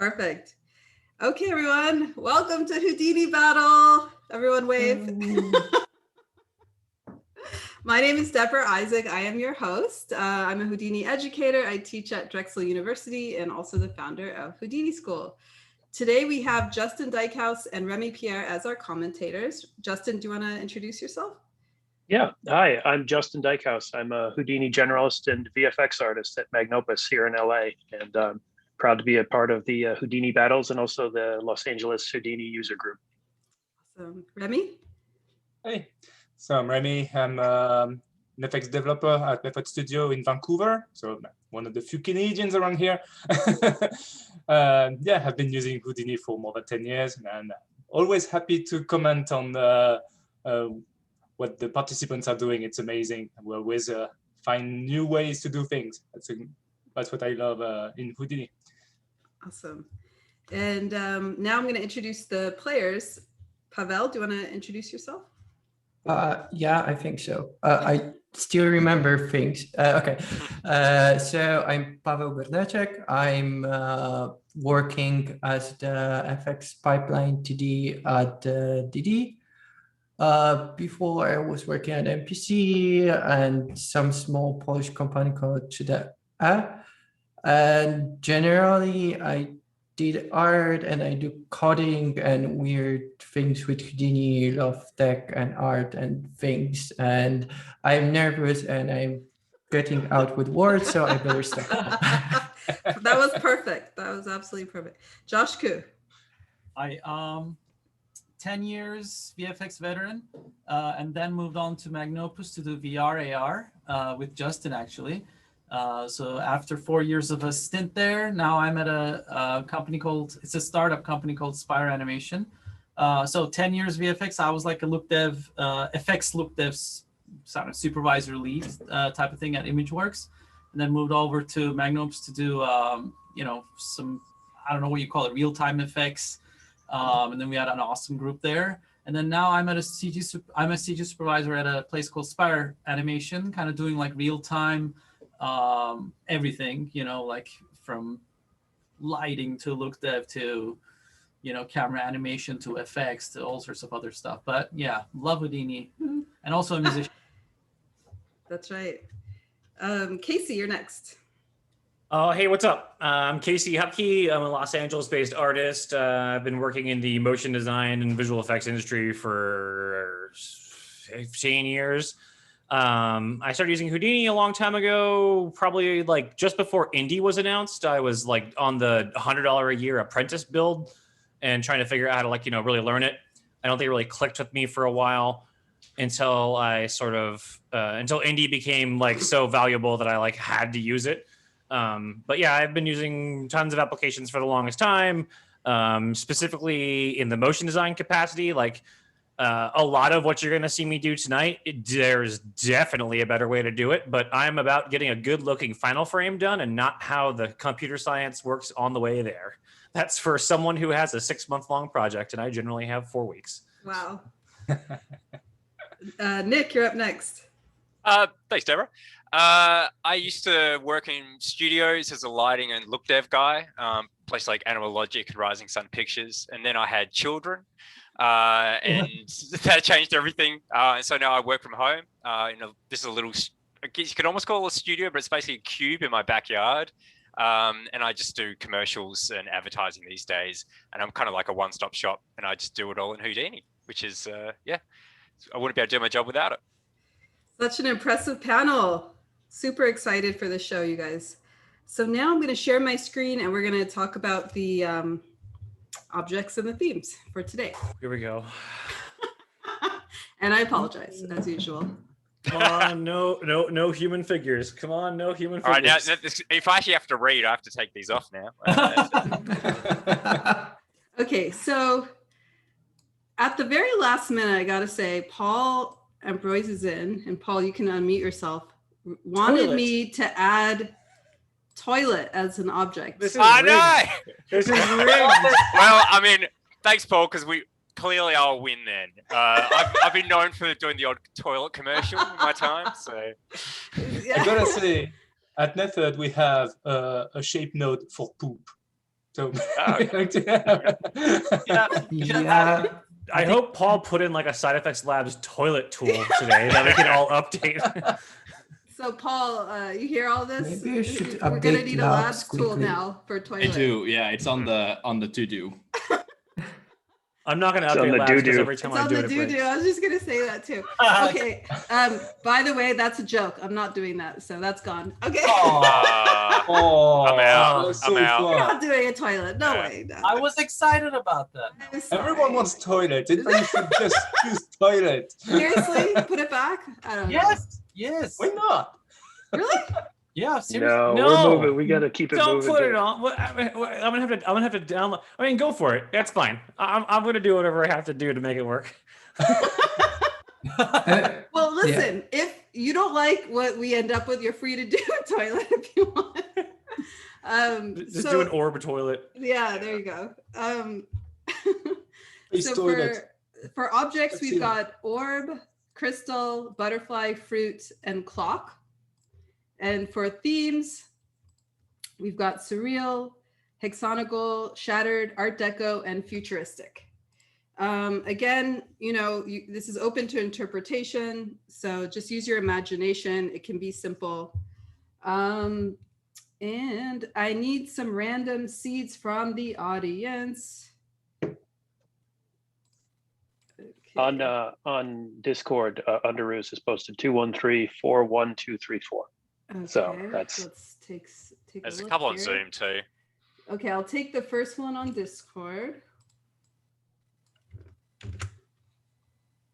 Perfect. Okay, everyone. Welcome to Houdini Battle. Everyone wave. My name is Deboar Isaac. I am your host. I'm a Houdini educator. I teach at Drexel University and also the founder of Houdini.School. Today we have Justin Dykhouse and Remi Pierre as our commentators. Justin, do you want to introduce yourself? Yeah, hi, I'm Justin Dykhouse. I'm a Houdini Generalist and VFX artist at MAGNOPUS here in LA, and proud to be a part of the Houdini Battles and also the Los Angeles Houdini user group. Awesome. Remi? Hey, so I'm Remi. I'm an FX developer at Method Studio in Vancouver, so one of the few Canadians around here. Yeah, I've been using Houdini for more than 10 years, and always happy to comment on what the participants are doing. It's amazing. We always find new ways to do things. That's what I love in Houdini. Awesome. And now I'm going to introduce the players. Paweł, do you want to introduce yourself? Yeah, I think so. I still remember things. Okay. So I'm Paweł Bernaciak. I'm working as the FX pipeline TD at DD. Before I was working at MPC and some small Polish company called Hupke. And generally I did art and I do coding and weird things with Houdini, love tech and art and things. And I'm nervous and I'm getting out with words, so I better stop. That was perfect. That was absolutely perfect. Cosku. I 10 years VFX veteran, and then moved on to MAGNOPUS to do VR AR with Justin actually. So after 4 years of a stint there, now I'm at a company called, it's a startup company called Spire Animation. So 10 years VFX, I was like a look dev, FX look dev supervisor lead type of thing at ImageWorks, and then moved over to MAGNOPUS to do, some, I don't know what you call it, real-time effects. And then we had an awesome group there. And then now I'm a CG supervisor at a place called Spire Animation, kind of doing like real-time everything, like from lighting to look dev to, camera animation to effects to all sorts of other stuff. But yeah, love Houdini and also a musician. That's right. Casey, you're next. Oh, hey, what's up? I'm Casey Hupke. I'm a Los Angeles-based artist. I've been working in the motion design and visual effects industry for 15 years. I started using Houdini a long time ago, probably like just before Indie was announced. I was like on the $100 a year apprentice build and trying to figure out how to really learn it. I don't think it really clicked with me for a while until I until Indie became like so valuable that I had to use it. But yeah, I've been using tons of applications for the longest time, specifically in the motion design capacity. A lot of what you're going to see me do tonight, there's definitely a better way to do it, but I'm about getting a good looking final frame done and not how the computer science works on the way there. That's for someone who has a 6-month-long project, and I generally have 4 weeks. Wow. Nick, you're up next. Thanks, Deboar. I used to work in studios as a lighting and look dev guy, places like Animal Logic and Rising Sun Pictures, and then I had children. And that changed everything. And so now I work from home. This is a little, I guess you could almost call it a studio, but it's basically a cube in my backyard. And I just do commercials and advertising these days. And I'm kind of like a one-stop shop, and I just do it all in Houdini, which is, I wouldn't be able to do my job without it. Such an impressive panel. Super excited for the show, you guys. So now I'm going to share my screen and we're going to talk about the objects and the themes for today. Here we go. And I apologize, as usual. Come on, no human figures. Come on, no human figures. All right, now, if I actually have to read, I have to take these off now. Okay, so at the very last minute, I got to say, Paul Ambroise is in, and Paul, you can unmute yourself, wanted me to add toilet as an object. I know. This is rigged. Well, I mean, thanks, Paul, because I'll win then. I've been known for doing the odd toilet commercial in my time, so. Yeah. I gotta say, at Method we have a shape node for poop. So Yeah. I hope Paul put in like a Side Effects Labs toilet tool today that we can all update. So Paul, you hear all this? Maybe you should We're gonna update need a labs labs tool quickly. now for toilet. I do. Yeah, it's on the to-do. I'm not going to It's on update the Labs because doo-doo. every time It's I on do the it, it breaks. doo-doo. I was just gonna say that too. Okay. By the way, that's a joke. I'm not doing that, so that's gone. Okay. oh, I'm out. that was so I'm out. We're fun. not doing a toilet. No Yeah. way. No. I was excited about that. I'm sorry. Everyone wants toilet. You should just choose toilet. Seriously, put it back. I don't know. Yes. Why not? Really? Yeah, seriously. No, No. we're moving. We got to keep it Don't moving. put it dude. on. I'm gonna have to download. I mean, go for it. That's fine. I'm gonna do whatever I have to do to make it work. Well, listen. If you don't like what we end up with, you're free to do a toilet if you want. Just do an orb toilet. Yeah, there you go. Please So toilet. for objects, Let's we've see. got orb, crystal, butterfly, fruit, and clock. And for themes, we've got surreal, hexagonal, shattered, art deco, and futuristic. Again, this is open to interpretation, so just use your imagination. It can be simple. And I need some random seeds from the audience. Okay. On Discord, Underoos is posted 213-41234. So Okay, that's- let's take There's a look couple on here. Zoom too. Okay, I'll take the first one on Discord.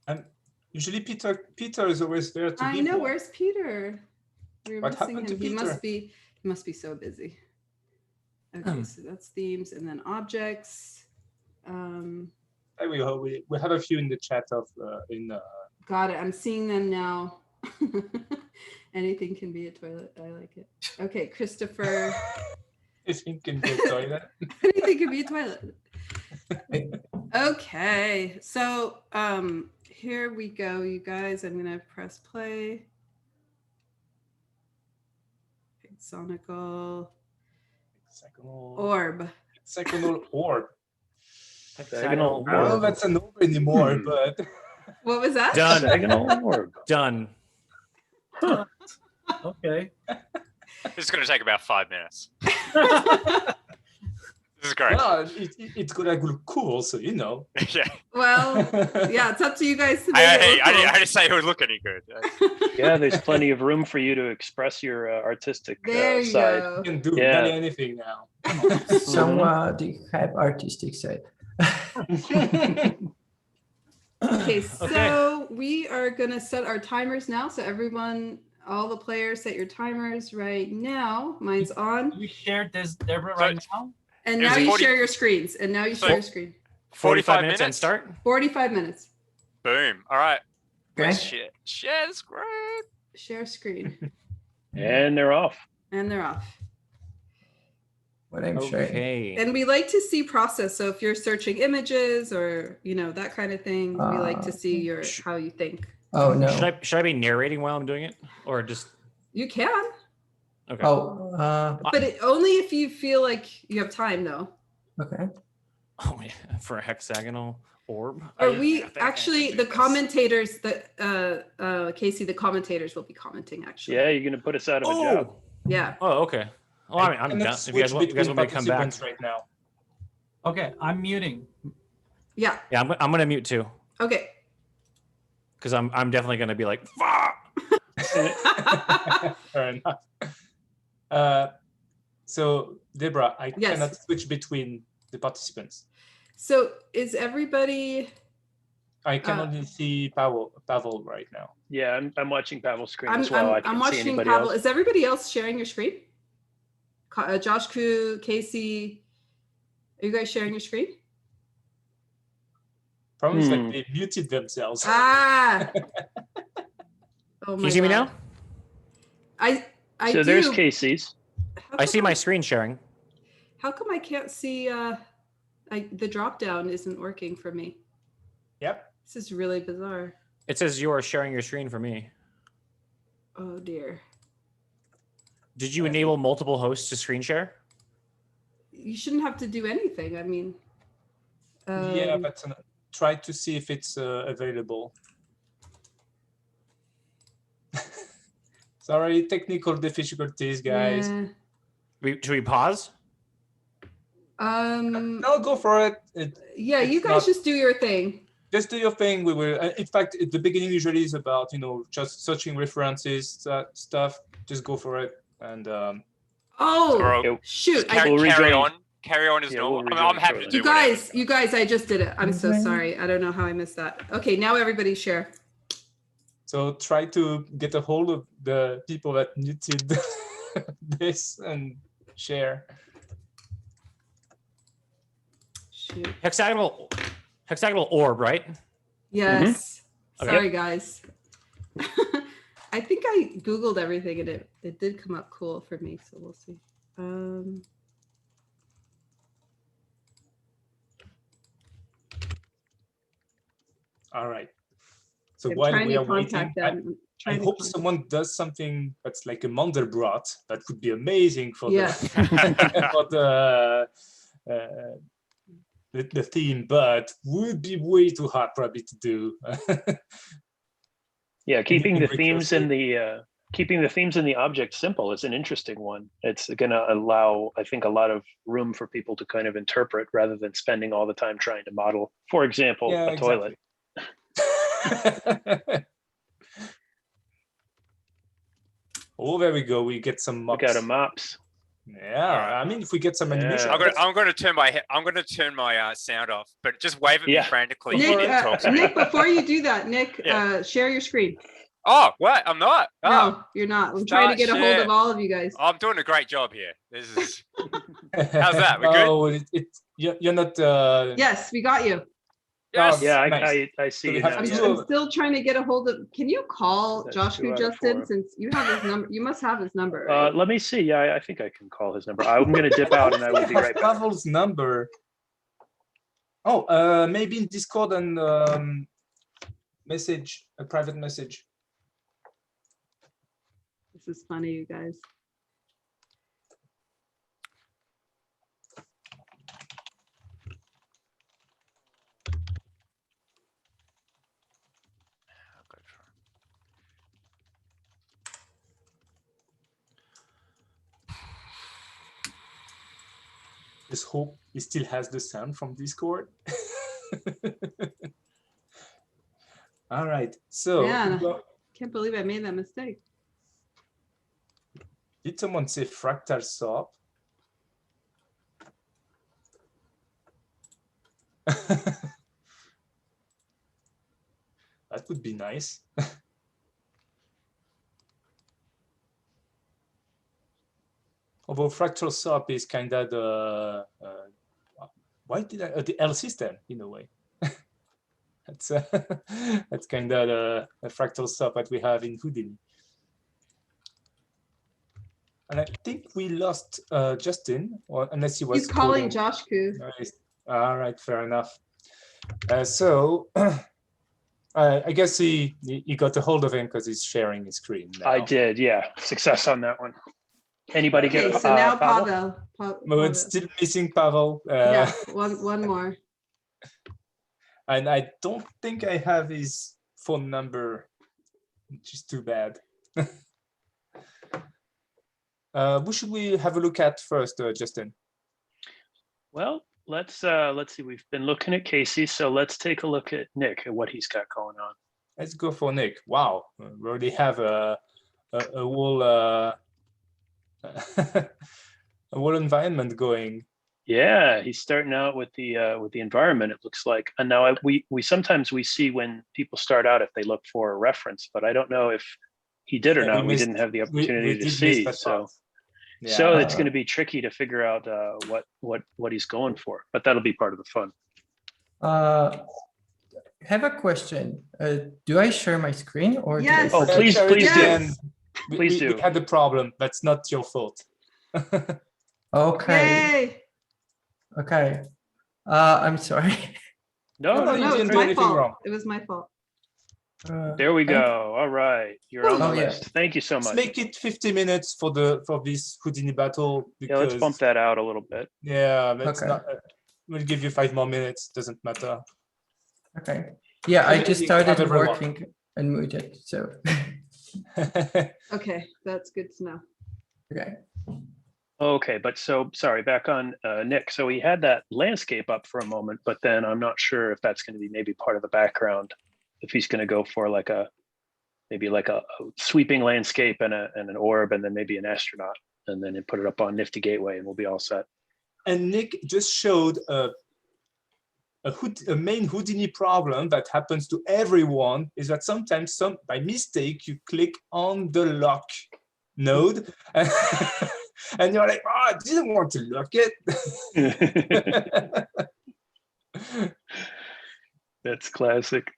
And usually Peter is always there to I give know. one. Where's Peter? We're What missing happened to him. He Peter? must be so busy. Okay, so that's themes and then objects. Hey, we have a few in the chat Got it. I'm seeing them now. Anything can be a toilet. I like it. Okay, Christopher. anything can be a toilet. Anything can be a toilet. Okay, so here we go, you guys. I'm gonna press play. Hexagonal orb. Hexagonal orb. Hexagonal Well, orb. that's an orb anymore, but What was that? Done. Hexagonal orb. Done. Okay. This is going to take about 5 minutes. This is great. well, it's gonna look cool, so you know. Yeah. Well, yeah, it's up to you guys to I make it look cool. didn't say it would look any good. Yeah, there's plenty of room for you to express your artistic There you side. go. You can do Yeah. nearly anything now. The have artistic side. Okay, so we are gonna set our timers now. So everyone, all the players, set your timers right now. Mine's on. You shared this, Deborah, right now? And It was now you 40 share your screens. And now you share your screen. 45 minutes and minutes? start. 45 minutes. Boom. All right. Okay. Let's share the screen. Share screen. And they're off. And they're off. What I'm sharing. Okay. And we like to see process. So if you're searching images or that kind of thing, we like to see your how you think. Oh no. Should I be narrating while I'm doing it, or just You can, okay? Oh, but only if you feel like you have time, though. okay. Oh, yeah, for a hexagonal orb. Or we actually, the commentators, Casey, the commentators will be commenting. Actually, Yeah, you're gonna put us out of a job. yeah. Oh, okay. Well, I mean, I'm cannot down. If you guys want me to come back, participants right now. Okay, I'm muting. Yeah. yeah, I'm gonna mute too, Okay. because I'm definitely gonna be like, fuck. Fair enough. So, Deborah, I Yes. cannot switch between the participants. So is everybody? I can only see Pavel right now. Yeah, I'm watching Pavel's screen I'm as well. I can't see watching anybody Pavel. else. Is everybody else sharing your screen? Josh Crew, Casey, are you guys sharing your screen? Problem is that they muted themselves. Ah. Oh Can you see me now? I So do. there's Casey's. How I see come my screen sharing. How come I can't see? The drop down isn't working for me. Yep. This is really bizarre. It says you are sharing your screen for me. Oh dear. Did you enable multiple hosts to screen share? you shouldn't have to do anything. I mean, yeah, but try to see if it's available. Sorry, technical difficulties, guys. yeah. Should we pause? No, go for it. Yeah, you it's guys not- just do your thing. Just do your thing. We will. In fact, at the beginning usually is about just searching references, stuff. Just go for it. And Oh, Yeah. shoot. Carry, We'll carry rejoin. on. Carry on as Yeah, normal. we'll I'm rejoin happy to shortly. do You whatever. you guys, I just did it. I'm so sorry. I don't know how I missed that. Okay, now everybody share. so try to get a hold of the people that muted this and share. Shoot. Hexagonal orb, right? Yes. Okay. Sorry, guys. I think I Googled everything and it did come up cool for me. So we'll see. All right. So I'm while trying we to are waiting, contact them. I hope someone does something that's like a Mandelbrot. That would be amazing for Yeah. for the theme, but would be way too hard probably to do. Yeah, keeping the recursive. themes in the keeping the themes in the object simple is an interesting one. It's going to allow, I think, a lot of room for people to kind of interpret rather than spending all the time trying to model, for example, Yeah, a toilet. Oh, there we go. We get some Look at mops. a mops. Yeah, I mean, if we get some animation, Yeah. I'm going to turn my sound off, but just wave at me Yeah. frantically. Nick, and talk to me. Nick, before you do that, Nick, Yeah. share your screen. Oh, what? I'm not. Oh, No, you're not. I'm trying to get a hold share. of all of you guys. I'm doing a great job here. This is. How's that? We good? No, you're not. Yes, we got you. Yes. Yeah, Nice. I see we you have now. I'm, to Yeah. do I'm still trying to get a hold of. Can you call That's Josh 2 out of Justin 4. since you have his number? You must have his number. Right? Let me see. Yeah, I think I can call his number. I'm going to dip out and I will be right back. Pavel's number. Oh, maybe in Discord and message, a private message. This is funny, you guys. Just hope he still has the sound from Discord. All right. So Man, can't believe I made that mistake. did someone say fractal SOP? That would be nice. Although fractal SOP is kind of the why did I the L system in a way. That's that's kind of the fractal SOP that we have in Houdini. And I think we lost Justin, or unless he was He's calling coding. Josh Koo. Nice. All right, fair enough. So I guess he got a hold of him because he's sharing his screen now. I did, yeah. Success on that one. Anybody Okay, get so now Pavel? No, it's still missing Pavel. Yeah, one more. And I don't think I have his phone number, which is too bad. Who should we have a look at first, Justin? Well, let's see. We've been looking at Casey, so let's take a look at Nick and what he's got going on. Let's go for Nick. Wow, we already have a whole a whole environment going. Yeah, he's starting out with the environment. It looks like, and now we sometimes we see when people start out if they look for a reference, but I don't know if he did or not. We didn't have the opportunity to see, so it's going to be tricky to figure out what he's going for. But that'll be part of the fun. I have a question. Do I share my screen or? Yes. Oh, please do. Yes. Please do. We had the problem. That's not your fault. Okay. Yay. Okay. I'm sorry. No, No, you it's didn't do my anything fault. wrong. It was my fault. There we go. All right, you're on the Oh, yeah. list. Thank you so Let's much. make it 50 minutes for this Houdini battle. Yeah, let's bump Because that out a little bit. yeah, let's Okay. not. We'll give you 5 more minutes. Doesn't matter. Okay. Yeah, I just You can have started everyone. working and muted. So Okay, that's good to know. okay. Okay, but so sorry, back on Nick. So he had that landscape up for a moment, but then I'm not sure if that's going to be maybe part of the background. If he's going to go for like a maybe like a sweeping landscape and an orb, and then maybe an astronaut, and then put it up on Nifty Gateway, and we'll be all set. And Nick just showed a main Houdini problem that happens to everyone is that sometimes by mistake you click on the lock node and you're like, oh, I didn't want to lock it. That's classic.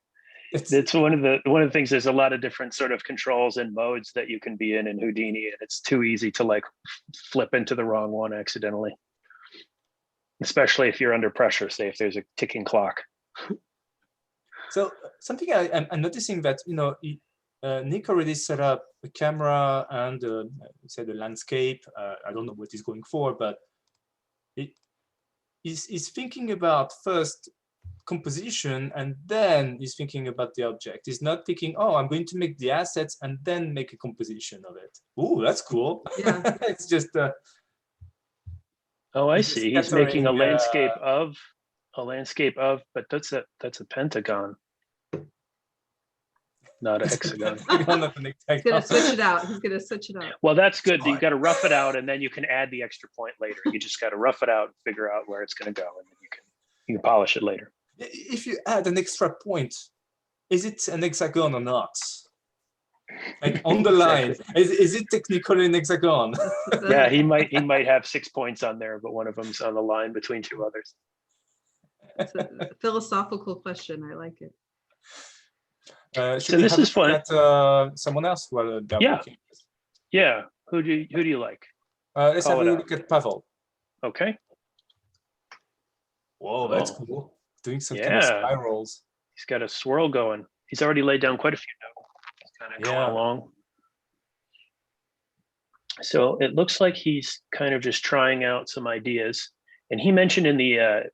It's one of the things. There's a lot of different sort of controls and modes that you can be in Houdini, and it's too easy to like flip into the wrong one accidentally, especially if you're under pressure. Say if there's a ticking clock. So something I'm noticing that Nick already set up a camera and said the landscape. I don't know what he's going for, but he's thinking about first composition and then he's thinking about the object. He's not thinking, oh, I'm going to make the assets and then make a composition of it. Oh, that's cool. Yeah. It's just Oh, I he's see. He's scattering, making a landscape of, but that's a pentagon, not a hexagon. Not an He's gonna switch it out. He's gonna switch it out. Well, that's good. You got to rough it out, and then you can add the extra point later. You just got to rough it out and figure out where it's going to go, and then you can polish it later. If you add an extra point, is it an hexagon or not? Like on the line, is it technically an hexagon? Yeah, he might have 6 points on there, but one of them's on the line between two others. It's a philosophical question. I like it. So this is fun. At, someone else while they're working. Yeah. Who do you like? Let's have a look at Pavel. Okay. Whoa, that's cool. Doing some kind of spirals. He's got a swirl going. He's already laid down quite a few notes. Kind of going along. So it looks like he's kind of just trying out some ideas. And he mentioned in the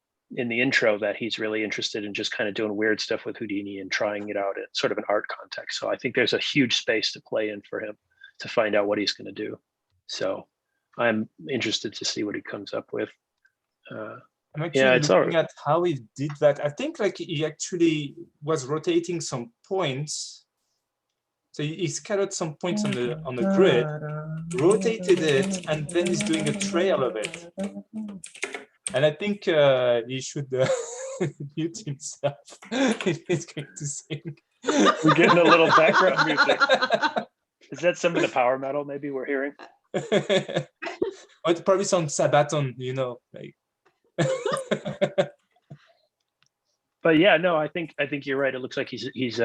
intro that he's really interested in just kind of doing weird stuff with Houdini and trying it out in sort of an art context. So I think there's a huge space to play in for him to find out what he's going to do. So I'm interested to see what he comes up with. I'm actually looking at how he did that. I think like he actually was rotating some points. So he scattered some points on the grid, rotated it, and then he's doing a trail of it. And I think he should mute himself if he's going to sing. We're getting a little background music. Is that some of the power metal maybe we're hearing? Or it probably sounds Sabaton, like. But yeah, no, I think you're right. It looks like he's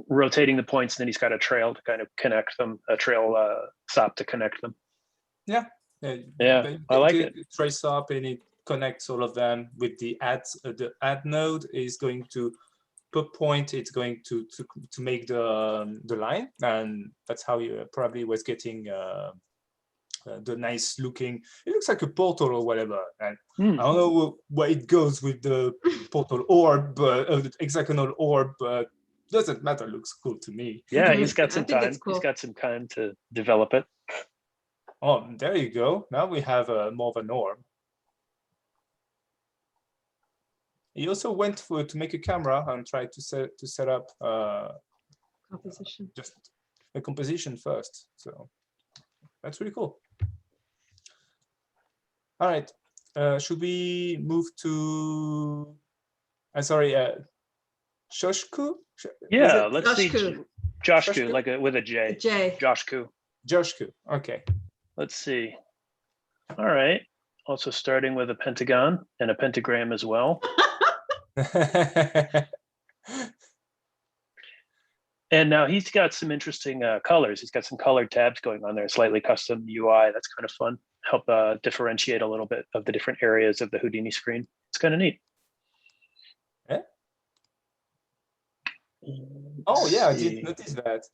rotating the points, and then he's got a trail to kind of connect them, a trail stop to connect them. Yeah, I like it. Trace up and it connects all of them with the add node is going to per point. It's going to make the line, and that's how you probably was getting. The nice looking, it looks like a portal or whatever. And I don't know where it goes with the portal orb, the hexagonal orb, but doesn't matter. Looks cool to me. Yeah, he's got some time. Cool. He's got some time to develop it. Oh, there you go. Now we have more of an orb. He also went to make a camera and tried to set up composition. Just a composition first. So that's really cool. All right, should we move to? Shoshku? Yeah, let's see. Joshku, like with a J. J. Joshku. Okay. Let's see. All right. Also starting with a pentagon and a pentagram as well. And now he's got some interesting colors. He's got some colored tabs going on there, slightly custom UI. That's kind of fun. Help differentiate a little bit of the different areas of the Houdini screen. It's kind of neat. Yeah. Oh yeah, I see. didn't notice that.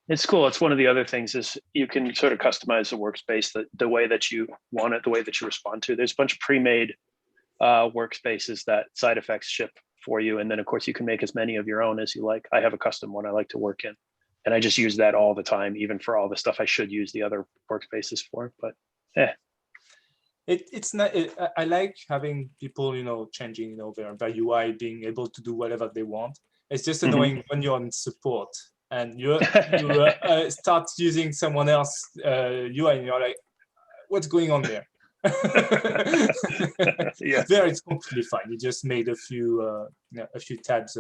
It's cool. It's one of the other things is you can sort of customize the workspace the way that you want it, the way that you respond to. There's a bunch of pre-made workspaces that side effects ship for you. And then of course you can make as many of your own as you like. I have a custom one I like to work in. And I just use that all the time, even for all the stuff I should use the other workspaces for, but It's not. I like having people, changing, their UI, being able to do whatever they want. It's just annoying when you're on support and you start using someone else UI, and you're like, what's going on there? Yeah. There, it's completely fine. You just made a few tabs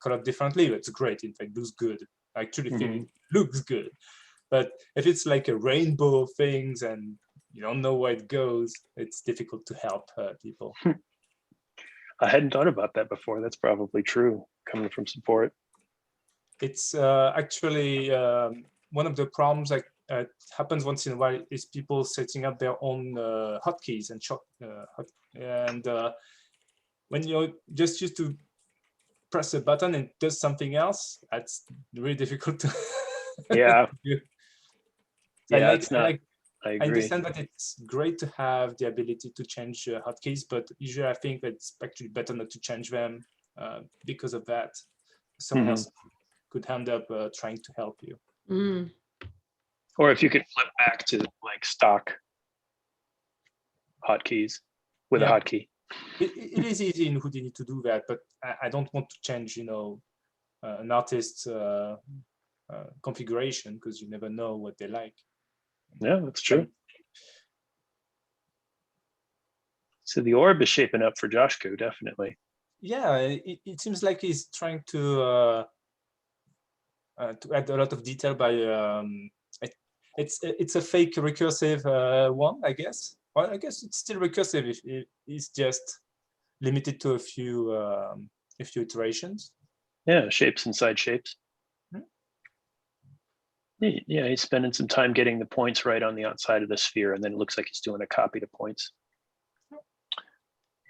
colored differently. It's great. In fact, looks good. I actually think it looks good. But if it's like a rainbow of things and you don't know where it goes, it's difficult to help people. I hadn't thought about that before. That's probably true coming from support. It's actually one of the problems that happens once in a while is people setting up their own hotkeys and when you're just used to press a button and it does something else, that's really difficult to Yeah. do. I I agree. understand that it's great to have the ability to change hotkeys, but usually I think that it's actually better not to change them because of that. Someone else could end up trying to help you. Or if you could flip back to like stock hotkeys with a hotkey. It is easy in Houdini to do that, but I don't want to change, an artist's configuration because you never know what they like. Yeah, that's true. So the orb is shaping up for Joshku, definitely. Yeah, it seems like he's trying to add a lot of detail by it's a fake recursive one, I guess. Well, I guess it's still recursive if it's just limited to a few iterations. Yeah, shapes inside shapes. Yeah, he's spending some time getting the points right on the outside of the sphere, and then it looks like he's doing a copy to points.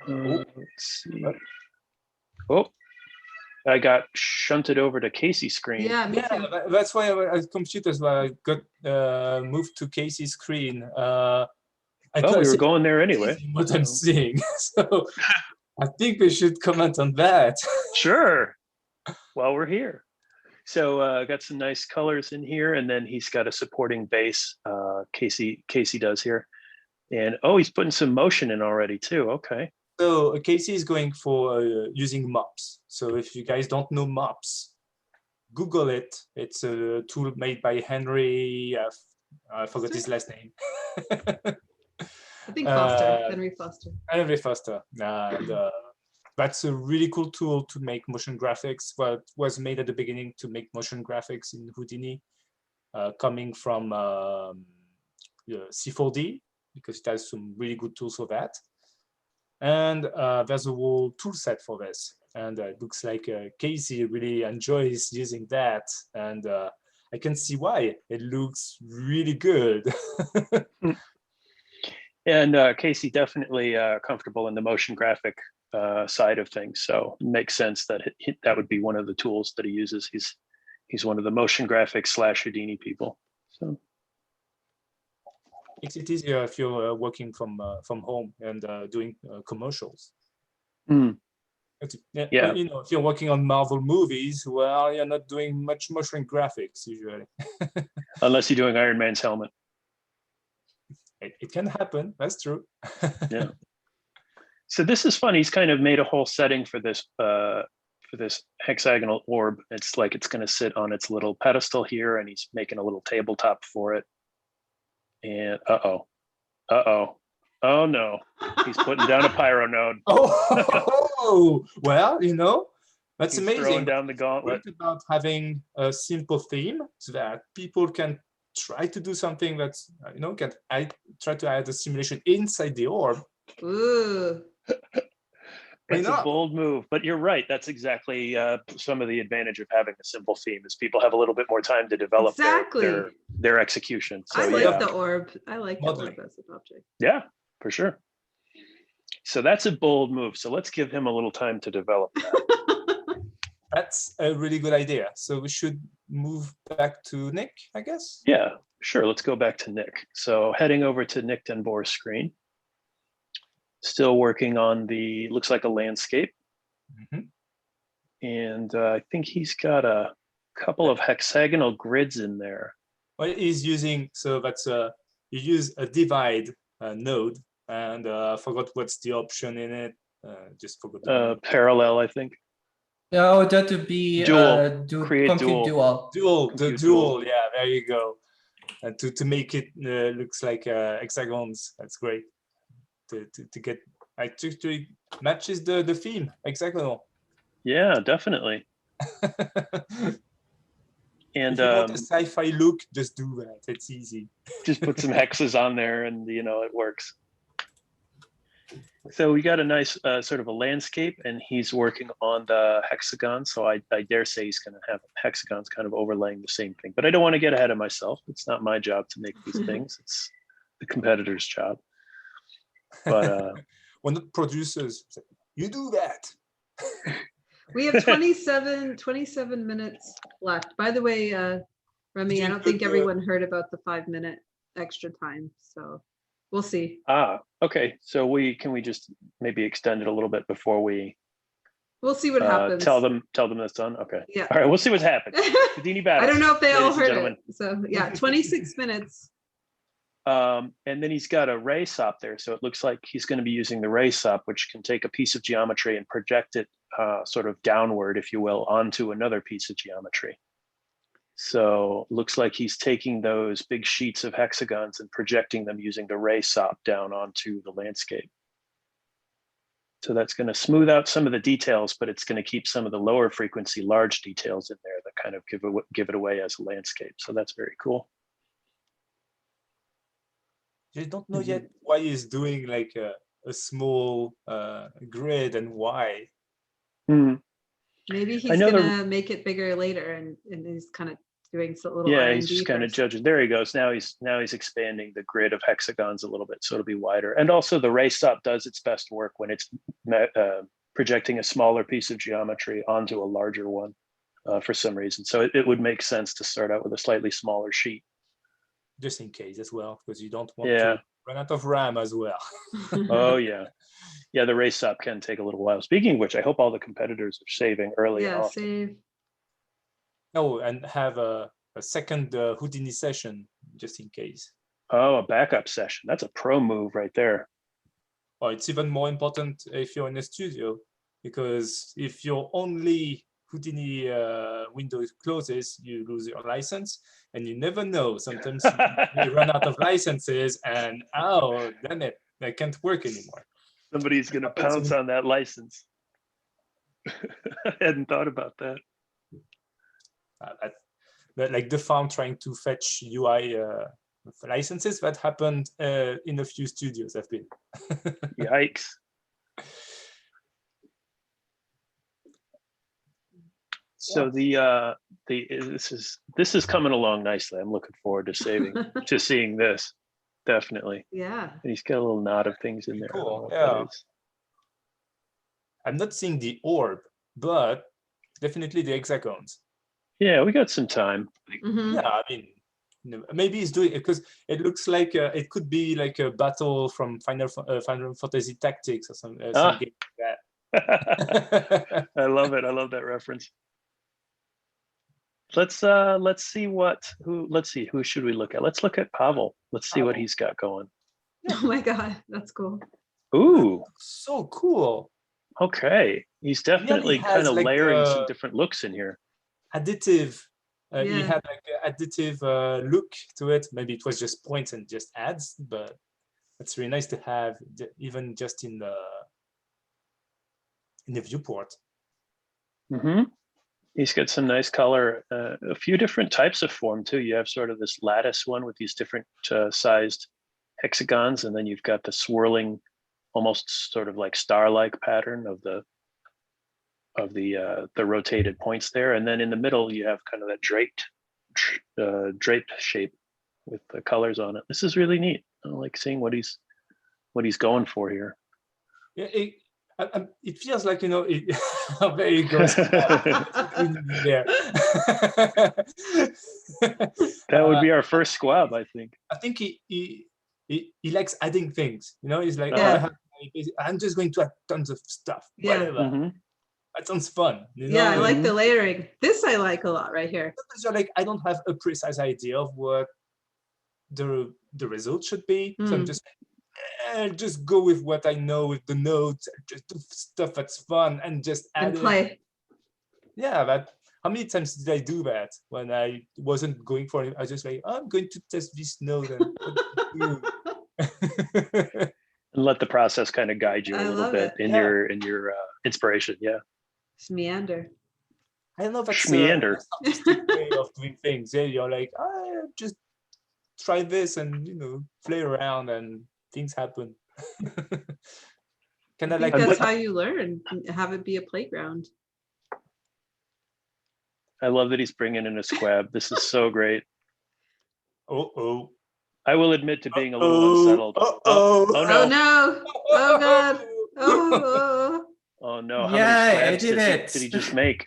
Let's see. Oh, I got shunted over to Casey's screen. Yeah, me too. That's why I computers I got moved to Casey's screen. We were going there anyway. What I'm seeing, so I think we should comment on that. Sure. While we're here. So got some nice colors in here, and then he's got a supporting base. Casey does here, and he's putting some motion in already too. Okay. So Casey is going for using mops. So if you guys don't know mops, Google it. It's a tool made by Henry. I forgot his last name. I think Foster, Henry Foster. Henry Foster. That's a really cool tool to make motion graphics. What was made at the beginning to make motion graphics in Houdini, coming from C4D, because it has some really good tools for that. And there's a whole tool set for this. And it looks like Casey really enjoys using that. And I can see why. It looks really good. And Casey definitely comfortable in the motion graphic side of things, so it makes sense that that would be one of the tools that he uses. He's one of the motion graphics / Houdini people. So makes it easier if you're working from home and doing commercials. Yeah. If you're working on Marvel movies, well, you're not doing much motion graphics usually. Unless you're doing Iron Man's helmet. It can happen. That's true. Yeah. So this is fun. He's kind of made a whole setting for this hexagonal orb. It's like it's going to sit on its little pedestal here, and he's making a little tabletop for it. And oh no, he's putting down a pyro node. Well, that's he's amazing. Throwing down the gauntlet. It's about having a simple theme so that people can try to do something that's I try to add a simulation inside the orb. Ooh. It's a bold move, but you're right. That's exactly some of the advantage of having a simple theme is people have a little bit more time to develop their execution. So, I like the orb. I like the orb as an object. Yeah, for sure. So that's a bold move. So let's give him a little time to develop that. That's a really good idea. So we should move back to Nick, I guess. Yeah, sure. Let's go back to Nick. So heading over to Nick Deboar's screen. Still working on the, looks like a landscape. Mhm. And I think he's got a couple of hexagonal grids in there. Well, he's using, so that's you use a divide node, and I forgot what's the option in it. Just forgot. Parallel, I think. Oh, that would be Dual. Create compute dual. dual. The dual, yeah, there you go. And to make it looks like hexagons. That's great. To get, it matches the theme, hexagonal. Yeah, definitely. And if you want a sci-fi look, just do that. It's easy. Just put some hexes on there, and it works. So we got a nice sort of a landscape, and he's working on the hexagon. So I dare say he's going to have hexagons kind of overlaying the same thing. But I don't want to get ahead of myself. It's not my job to make these things. It's the competitor's job. But when the producers say, you do that. We have 27 minutes left. By the way, Remi, I don't think everyone heard about the 5-minute extra time. So we'll see. Okay. So can we just maybe extend it a little bit before we? We'll see what happens. Tell them that's done. Okay. Yeah. All right. We'll see what's happened. Houdini Battle. I don't know if they all heard it. So yeah, 26 minutes. And then he's got a ray sop there. So it looks like he's going to be using the ray sop, which can take a piece of geometry and project it sort of downward, if you will, onto another piece of geometry. So looks like he's taking those big sheets of hexagons and projecting them using the ray sop down onto the landscape. So that's going to smooth out some of the details, but it's going to keep some of the lower frequency large details in there that kind of give it away as a landscape. So that's very cool. I don't know yet why he's doing like a small grid and why. Maybe he's gonna make it bigger later, and he's kind of doing a little. Yeah, he's just kind of judging. There he goes. Now he's expanding the grid of hexagons a little bit, so it'll be wider. And also the ray stop does its best work when it's projecting a smaller piece of geometry onto a larger one for some reason. So it would make sense to start out with a slightly smaller sheet. Just in case as well, because you don't want to run out of RAM as well. Oh yeah. Yeah, the race stop can take a little while. Speaking of which, I hope all the competitors are saving early. Yeah, save. Oh, and have a second Houdini session just in case. Oh, a backup session. That's a pro move right there. Oh, it's even more important if you're in a studio, because if your only Houdini window closes, you lose your license, and you never know. Sometimes you run out of licenses, and oh, damn it, I can't work anymore. Somebody's going to pounce on that license. I hadn't thought about that. Like the farm trying to fetch UI licenses, that happened in a few studios I've been. Yikes. So this is coming along nicely. I'm looking forward to seeing this. Definitely. Yeah. And he's got a little knot of things in there. Cool. Yeah. I'm not seeing the orb, but definitely the hexagons. Yeah, we got some time. Mm-hmm. Yeah, I mean, maybe he's doing it because it looks like it could be like a battle from Final Fantasy Tactics or some game like that. I love it. I love that reference. Let's see who should we look at? Let's look at Paweł. Let's see what he's got going. Oh my god, that's cool. Ooh, so cool. Okay, he's definitely kind of like layering some different looks in here. Additive. He had like an additive look to it. Maybe it was just points and just adds, but it's really nice to have even just in the viewport. Mm-hmm. He's got some nice color, a few different types of form too. You have sort of this lattice one with these different sized hexagons, and then you've got the swirling, almost sort of like star-like pattern of the rotated points there. And then in the middle, you have kind of that draped shape with the colors on it. This is really neat. I like seeing what he's going for here. Yeah, It feels like, there you go. There. That would be our first squab, I think. I think he likes adding things. He's like, Yeah. I'm just going to add tons of stuff. Yeah. Whatever. Mm-hmm. That sounds fun. Yeah, I like the layering. This I like a lot right here. So like, I don't have a precise idea of what the result should be. So I'm just go with what I know with the notes, just do stuff that's fun and just add And play. Yeah, but how many times did I do that when I wasn't going for it? I was just like, I'm going to test this note and And let the process kind of guide you a little bit in your inspiration. Yeah. Just meander. I don't know if that's Meander. a artistic way of doing things. Yeah, you're like, just try this and play around and things happen. I think that's how you learn. Have it be a playground. I love that he's bringing in a squab. This is so great. Oh. I will admit to being a little unsettled. Oh no. Oh no. Oh God. Oh no. How Yay, many I did it. did he just make?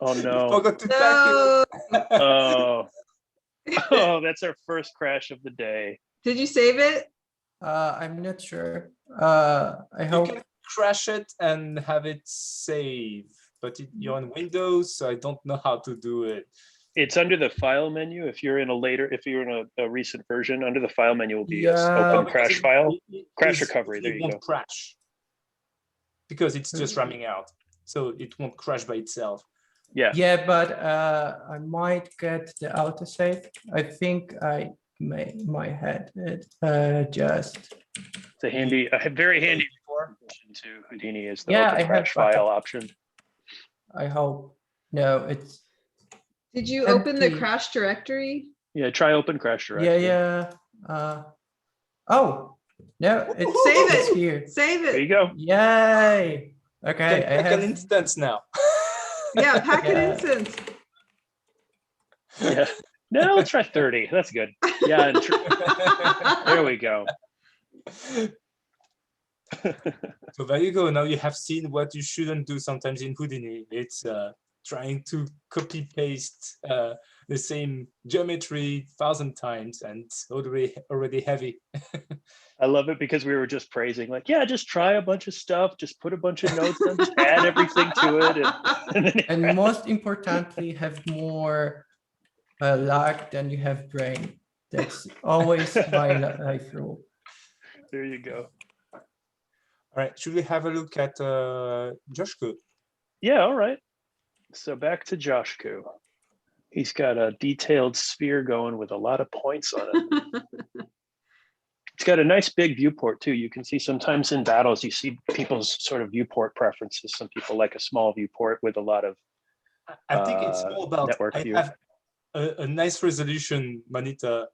Oh no. Forgot to pack No. Oh. Oh, that's our first crash of the day. Did you save it? I'm not sure. I hope. You can crash it and have it save, but you're on Windows, so I don't know how to do it. It's under the file menu. If you're in a recent version, under the file menu will be open crash file, crash recovery. There you go. It won't crash because it's just ramming out, so it won't crash by itself. Yeah. Yeah, but I might get the autosave. I think I might had it just. It's a very handy option to Houdini is the Yeah, open I have crash file option. I hope. No, it's. Did you open the empty. crash directory? Yeah, try open crash directory. Yeah. Oh no, it's Save it's it. here. Save There you it. go. Yay! Okay, I Pack have. an instance now. Yeah, pack an Yeah. instance. Yeah. No, let's try 30. That's good. Yeah. There we go. So there you go. Now you have seen what you shouldn't do sometimes in Houdini. It's trying to copy paste the same geometry 1,000 times, and it's already heavy. I love it because we were just praising, like, yeah, just try a bunch of stuff, just put a bunch of notes in, just add everything to it. And most importantly, have more luck than you have brain. That's always my life rule. There you go. All right, should we have a look at Joshko? Yeah, all right. So back to Joshko. He's got a detailed sphere going with a lot of points on it. It's got a nice big viewport too. You can see sometimes in battles, you see people's sort of viewport preferences. Some people like a small viewport with a lot of I think it's more about network I view. have a nice resolution monitor.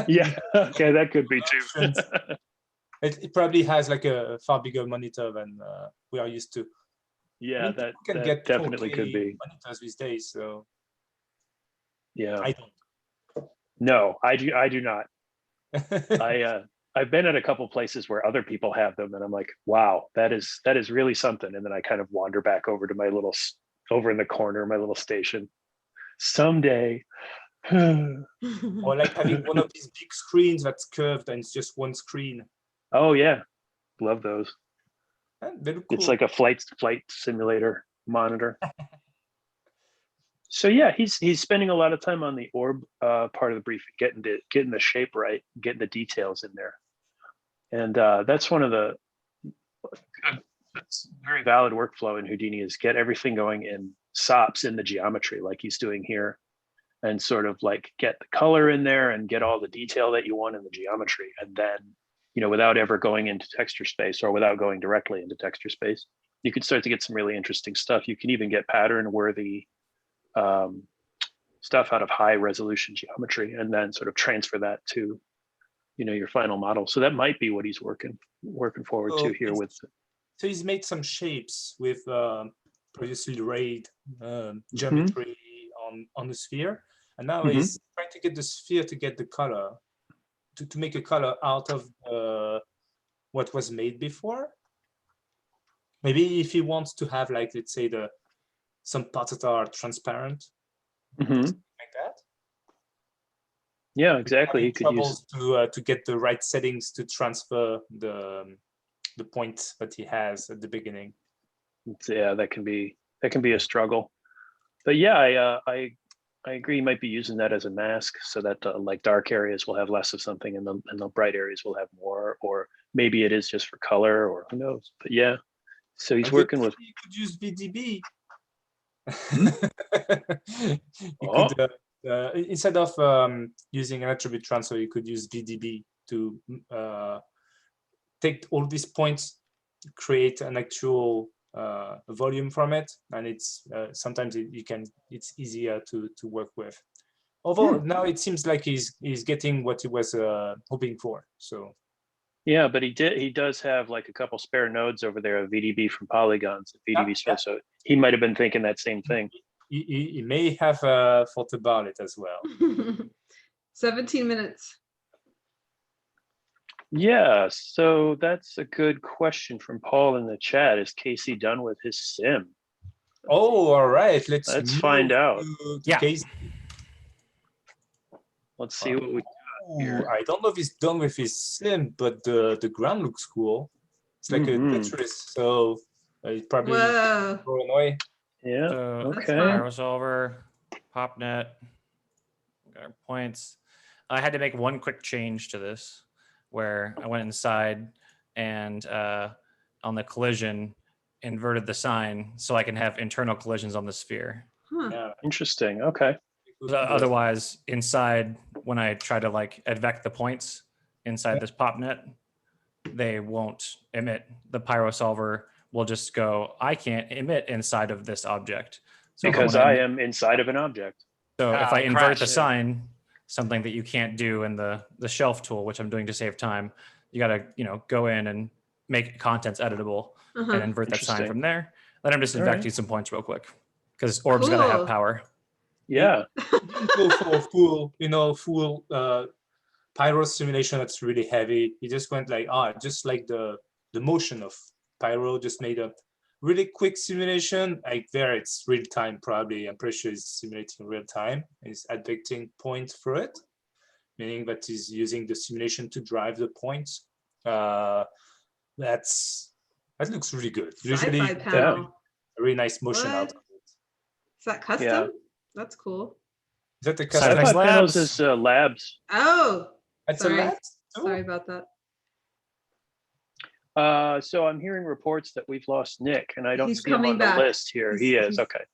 Yeah, okay, that could be too. It probably has like a far bigger monitor than we are used to. Yeah, people can that get definitely 4K could be. monitors these days. So Yeah. I don't. No, I do not. I've been at a couple places where other people have them, and I'm like, wow, that is really something. And then I kind of wander back over to my over in the corner, my little station. Someday. Or like having one of these big screens that's curved and it's just one screen. Oh yeah, love those. And they look cool. It's like a flight simulator monitor. So yeah, he's spending a lot of time on the orb part of the briefing, getting the shape right, getting the details in there, and that's one of the that's very valid workflow in Houdini is get everything going in SOPs in the geometry like he's doing here, and sort of like get the color in there and get all the detail that you want in the geometry, and then without ever going into texture space or without going directly into texture space, you can start to get some really interesting stuff. You can even get pattern worthy stuff out of high resolution geometry and then sort of transfer that to your final model. So that might be what he's working forward to here with. So he's made some shapes with previously rayed geometry on the sphere, and now he's trying to get the sphere to get the color, to make a color out of what was made before. Maybe if he wants to have, like, let's say, some parts that are transparent, like that. Yeah, exactly. He could use troubles to get the right settings to transfer the point that he has at the beginning. Yeah, that can be a struggle. But yeah, I agree. You might be using that as a mask so that like dark areas will have less of something and the bright areas will have more, or maybe it is just for color, or who knows. But yeah, so he's working with. You could use VDB. You Oh. could instead of using an attribute transfer, you could use VDB to take all these points, create an actual volume from it, and it's sometimes it's easier to work with. Although now it seems like he's getting what he was hoping for. So Yeah, but he does have like a couple spare nodes over there of VDB from polygons. VDB spare, so he might have been thinking that same thing. He may have thought about it as well. 17 minutes. Yeah, so that's a good question from Paul in the chat. Is Casey done with his sim? Oh, all right. Let's find out. Yeah. Casey. Let's see what we got here. I don't know if he's done with his sim, but the ground looks cool. It's like a Tetris, so it's probably going away. Yeah. So, okay. Pyro solver, popnet, got our points. I had to make one quick change to this, where I went inside and on the collision inverted the sign so I can have internal collisions on the sphere. Yeah. Interesting. Okay. Otherwise, inside, when I try to like advect the points inside this popnet, they won't emit. The Pyro solver will just go, I can't emit inside of this object. So because I am inside of an object. So if I invert the sign, something that you can't do in the shelf tool, which I'm doing to save time, you got to go in and make contents editable and invert that sign from there. Then I'm just advecting some points real quick because orbs got to have power. Yeah. You didn't go for full Pyro simulation that's really heavy. He just went like, just like the motion of Pyro, just made a really quick simulation. Like there, it's real time probably. I'm pretty sure it's simulating real time. It's advecting points for it, meaning that he's using the simulation to drive the points. That looks really good. Usually, a really nice motion out of it. Is that custom? Yeah. That's cool. Is that the custom? Sci-Fi Panels is labs. Oh, that's sorry. a labs? Sorry about that. So I'm hearing reports that we've lost Nick, and I don't see him on back. the list here. He is okay.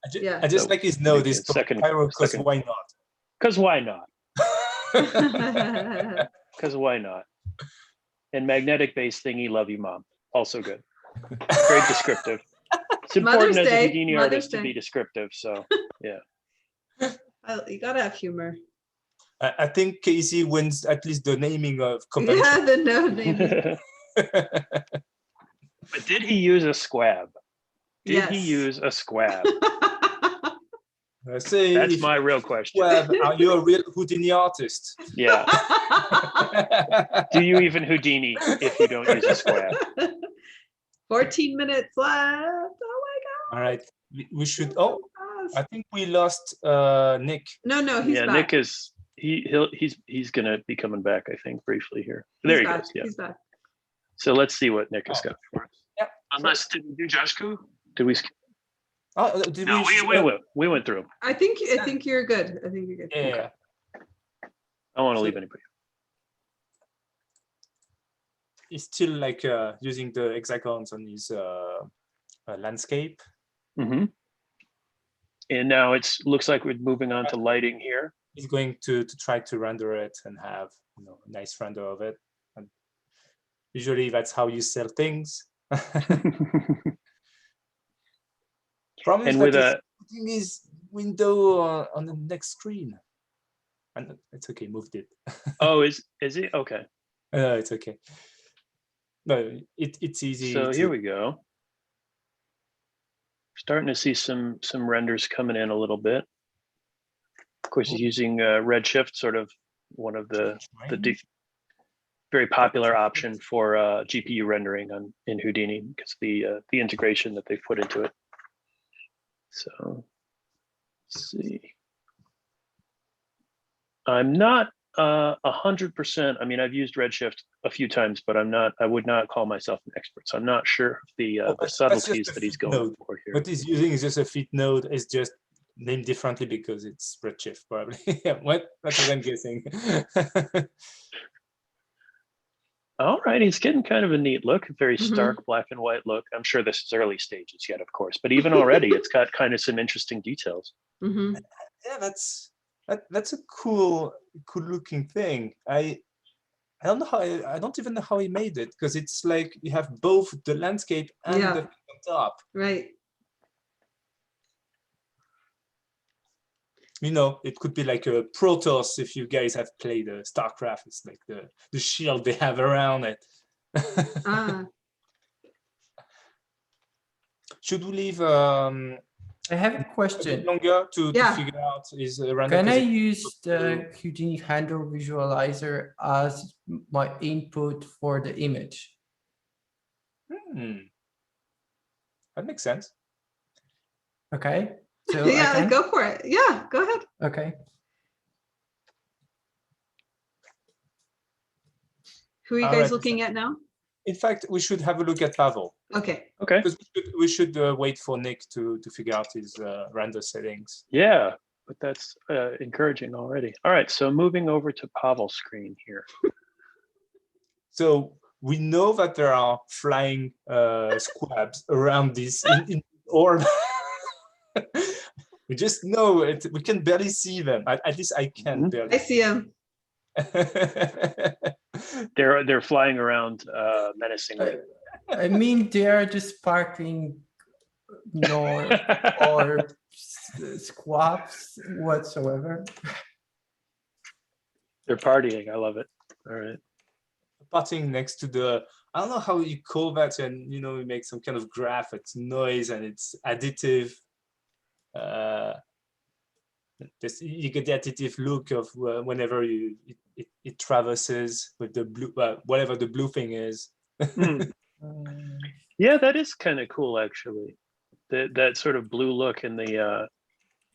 I just like his note. This Pyro, because why not? Because why not? Because why not? And magnetic base thingy, love you, mom. Also good. Very descriptive. It's important as a Houdini artist to be descriptive. So yeah. You gotta have humor. I think Casey wins at least the naming of convention. Yeah, the no naming. But did he use a squab? Did he use a squab? That's my real question. Are you a real Houdini artist? Yeah. Do you even Houdini if you don't use a squab? 14 minutes left. Oh my god. All right. We should. I think we lost Nick. No, he's back. Nick is he's gonna be coming back, I think, briefly here. There he goes. Yeah. He's back. So let's see what Nick has got for us. Yeah. Unless did we do Joshku? Did we skip? Did no, we went through. I think you're good. I think you're good. Yeah. Okay. I don't want to leave anybody. He's still like using the hexagons on his landscape. Mm-hmm. And now looks like we're moving on to lighting here. He's going to try to render it and have a nice render of it. And usually that's how you sell things. Problem is that he's putting his window on the next screen. And it's okay, moved it. Oh, is it? Okay. It's okay. No, it's easy. So here we go. Starting to see some renders coming in a little bit. Of course, he's using Redshift, sort of one of the very popular option for GPU rendering in Houdini because the integration that they've put into it. So let's see. I'm not 100%. I mean, I've used Redshift a few times, but I would not call myself an expert. So I'm not sure of the subtleties that he's going for here. What he's using is just a fit node. It's just named differently because it's Redshift, probably. That's what I'm guessing. All right, he's getting kind of a neat look, a very stark black and white look. I'm sure this is early stages yet, of course, but even already, it's got kind of some interesting details. Yeah, that's a cool looking thing. I don't know how. I don't even know how he made it because it's like you have both the landscape and the on top. Right. You know, it could be like a Protoss if you guys have played StarCraft. It's like the shield they have around it. Should we leave? I have a question. Longer to figure out is random. Can I use the Houdini handle visualizer as my input for the image? That makes sense. Okay. So yeah, go for it. Yeah, go ahead. Okay. Who are you guys looking at now? In fact, we should have a look at Pavel. Okay. Okay. Because we should wait for Nick to figure out his render settings. Yeah, but that's encouraging already. All right, so moving over to Pavel's screen here. So we know that there are flying squabs around this in orb. We just know it. We can barely see them. At least I can barely. I see them. They're flying around menacingly. I mean, they are just sparkling or squabs whatsoever. They're partying. I love it. All right. Partying next to the, I don't know how you call that, and you know, we make some kind of graph. It's noise and it's additive. Just you get the additive look of whenever it traverses with the blue, whatever the blue thing is. Yeah, that is kind of cool, actually. That sort of blue look in the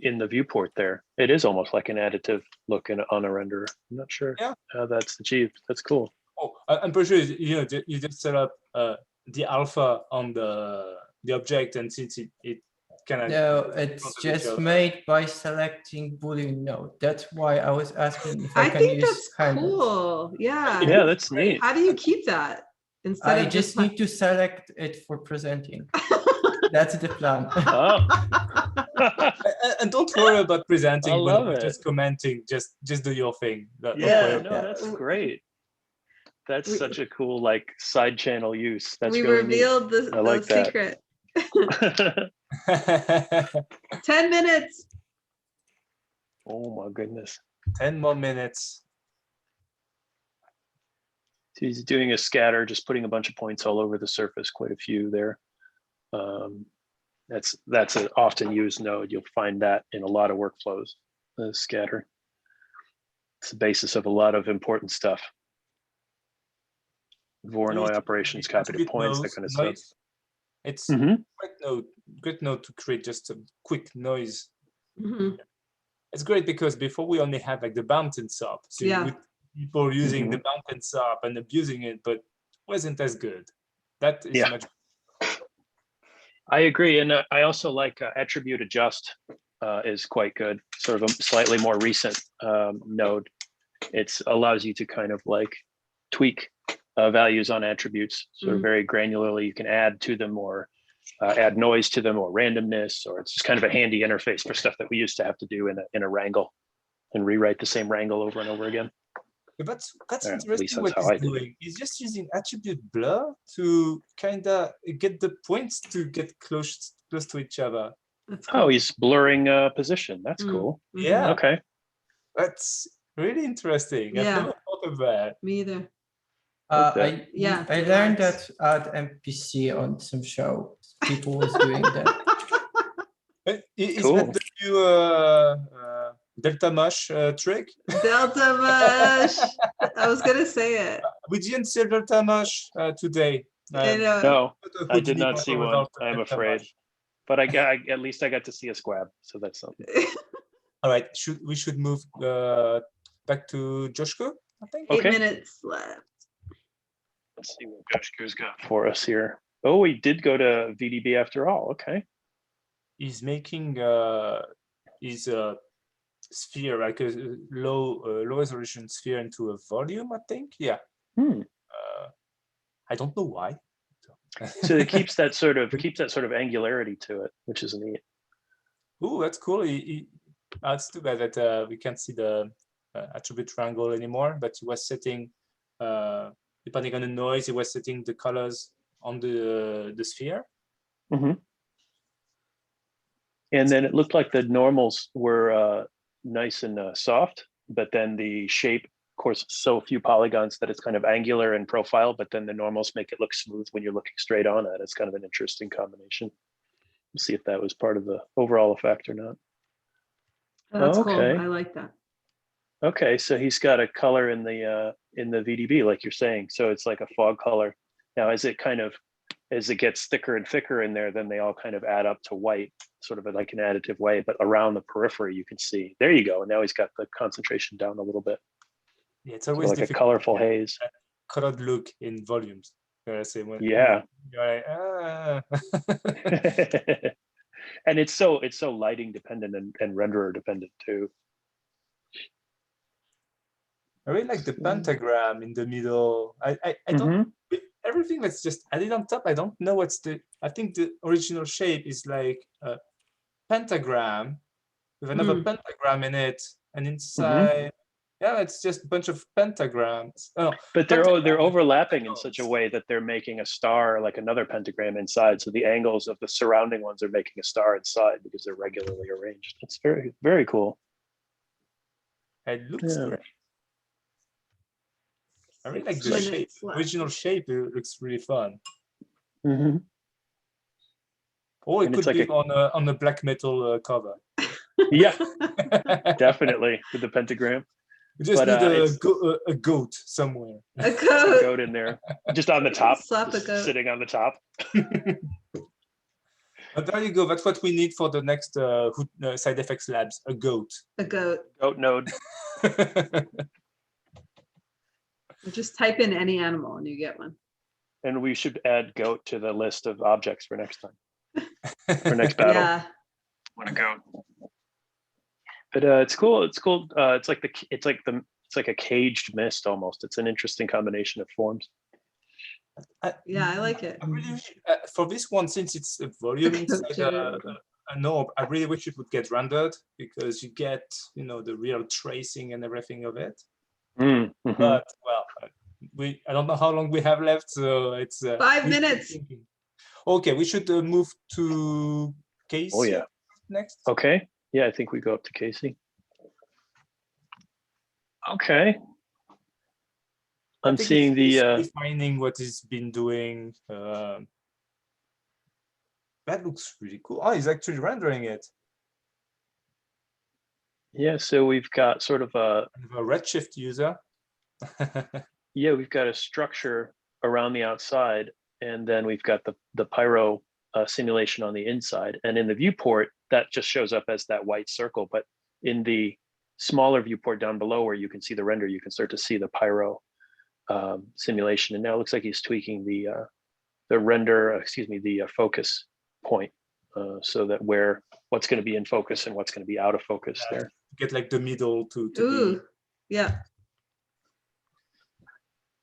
viewport there. It is almost like an additive look on a renderer. I'm not sure how that's achieved. That's cool. Oh, I'm pretty sure you just set up the alpha on the object, and since it kind of it's just made by selecting Boolean node. That's why I was asking if I can think use that's cool. Yeah. Yeah, that's neat. How do you keep that? Instead I just need to select it for presenting. That's the plan. Oh. And don't worry about presenting. I love it. Just commenting. Just do your thing. That's great. That's such a cool like side channel use. That's we really revealed neat. the secret. 10 minutes. Oh my goodness. 10 more minutes. So he's doing a scatter, just putting a bunch of points all over the surface, quite a few there. That's an often used node. You'll find that in a lot of workflows, the scatter. It's the basis of a lot of important stuff. Voronoi operations, copy to points, that kind of stuff. It's great node to create just a quick noise. It's great because before we only had like the mountain sub. So people using the mountain sub and abusing it, but wasn't as good. That is much. I agree, and I also like attribute adjust is quite good. Sort of a slightly more recent node. It allows you to kind of like tweak values on attributes, sort of very granularly. You can add to them or add noise to them or randomness, or it's just kind of a handy interface for stuff that we used to have to do in a wrangle and rewrite the same wrangle over and over again. That's interesting what he's doing. He's just using attribute blur to kind of get the points to get close to each other. Cool. Oh, he's blurring position. That's cool. Yeah. Okay. That's really interesting. I've never thought of that. Me either. I learned that at MPC on some show. People was doing that. Is cool. that the new Delta Mush trick. Delta Mush. I was gonna say it. We didn't see Delta Mush today. I know. No, I Houdini did not Battle see one, without I'm Delta afraid. Mush. But at least I got to see a squab, so that's something. All right, we should move back to Joshko, I think. Okay. 8 minutes left. Let's see what Joshko's got for us here. Oh, he did go to VDB after all. Okay. He's making his sphere, like a low resolution sphere, into a volume, I think. Yeah. I don't know why. So it keeps that sort of angularity to it, which is neat. Oh, that's cool. It's too bad that we can't see the attribute triangle anymore, but he was setting, depending on the noise, he was setting the colors on the sphere. Mm-hmm. And then it looked like the normals were nice and soft, but then the shape, of course, so few polygons that it's kind of angular in profile, but then the normals make it look smooth when you're looking straight on it. It's kind of an interesting combination. We'll see if that was part of the overall effect or not. Oh, that's Okay. cool. I like that. Okay, so he's got a color in the VDB, like you're saying. So it's like a fog color. Now, as it gets thicker and thicker in there, then they all kind of add up to white, sort of like an additive way. But around the periphery, you can see. There you go. And now he's got the concentration down a little bit. Yeah, it's always like a colorful haze. Colored look in volumes. Yeah. You're like, And it's so lighting dependent and renderer dependent too. I really like the pentagram in the middle. I don't everything that's just added on top. I don't know what's I think the original shape is like a pentagram with another pentagram in it, and inside, yeah, it's just a bunch of pentagrams. Oh, but they're overlapping in such a way that they're making a star, like another pentagram inside. So the angles of the surrounding ones are making a star inside because they're regularly arranged. It's very, very cool. It looks great. I really like the shape. Original shape, it looks really fun. Mm-hmm. Or it could be on a black metal cover. Yeah, definitely with the pentagram. We just need a goat somewhere. A goat. A goat in there, just on the top, slap a goat. sitting on the top. But there you go. That's what we need for the next side effects labs. A goat. A goat. Goat node. Just type in any animal and you get one. And we should add goat to the list of objects for next time. For next battle. Yeah. Want a goat. But it's cool. It's cool. It's like a caged mist almost. It's an interesting combination of forms. Yeah, I like it. I really, for this one, since it's a volume inside an orb, I really wish it would get rendered because you get, the real tracing and everything of it. Mm-hmm. But well, I don't know how long we have left, so it's 5 minutes. Okay, we should move to Casey. Oh yeah. Next. Okay. Yeah, I think we go up to Casey. Okay. I'm seeing the refining what he's been doing. That looks really cool. Oh, he's actually rendering it. Yeah, so we've got sort of a Redshift user. Yeah, we've got a structure around the outside, and then we've got the pyro simulation on the inside. And in the viewport, that just shows up as that white circle. But in the smaller viewport down below where you can see the render, you can start to see the pyro simulation. And now it looks like he's tweaking the render, the focus point, so that what's going to be in focus and what's going to be out of focus there. Get like the middle to Ooh, be. yeah.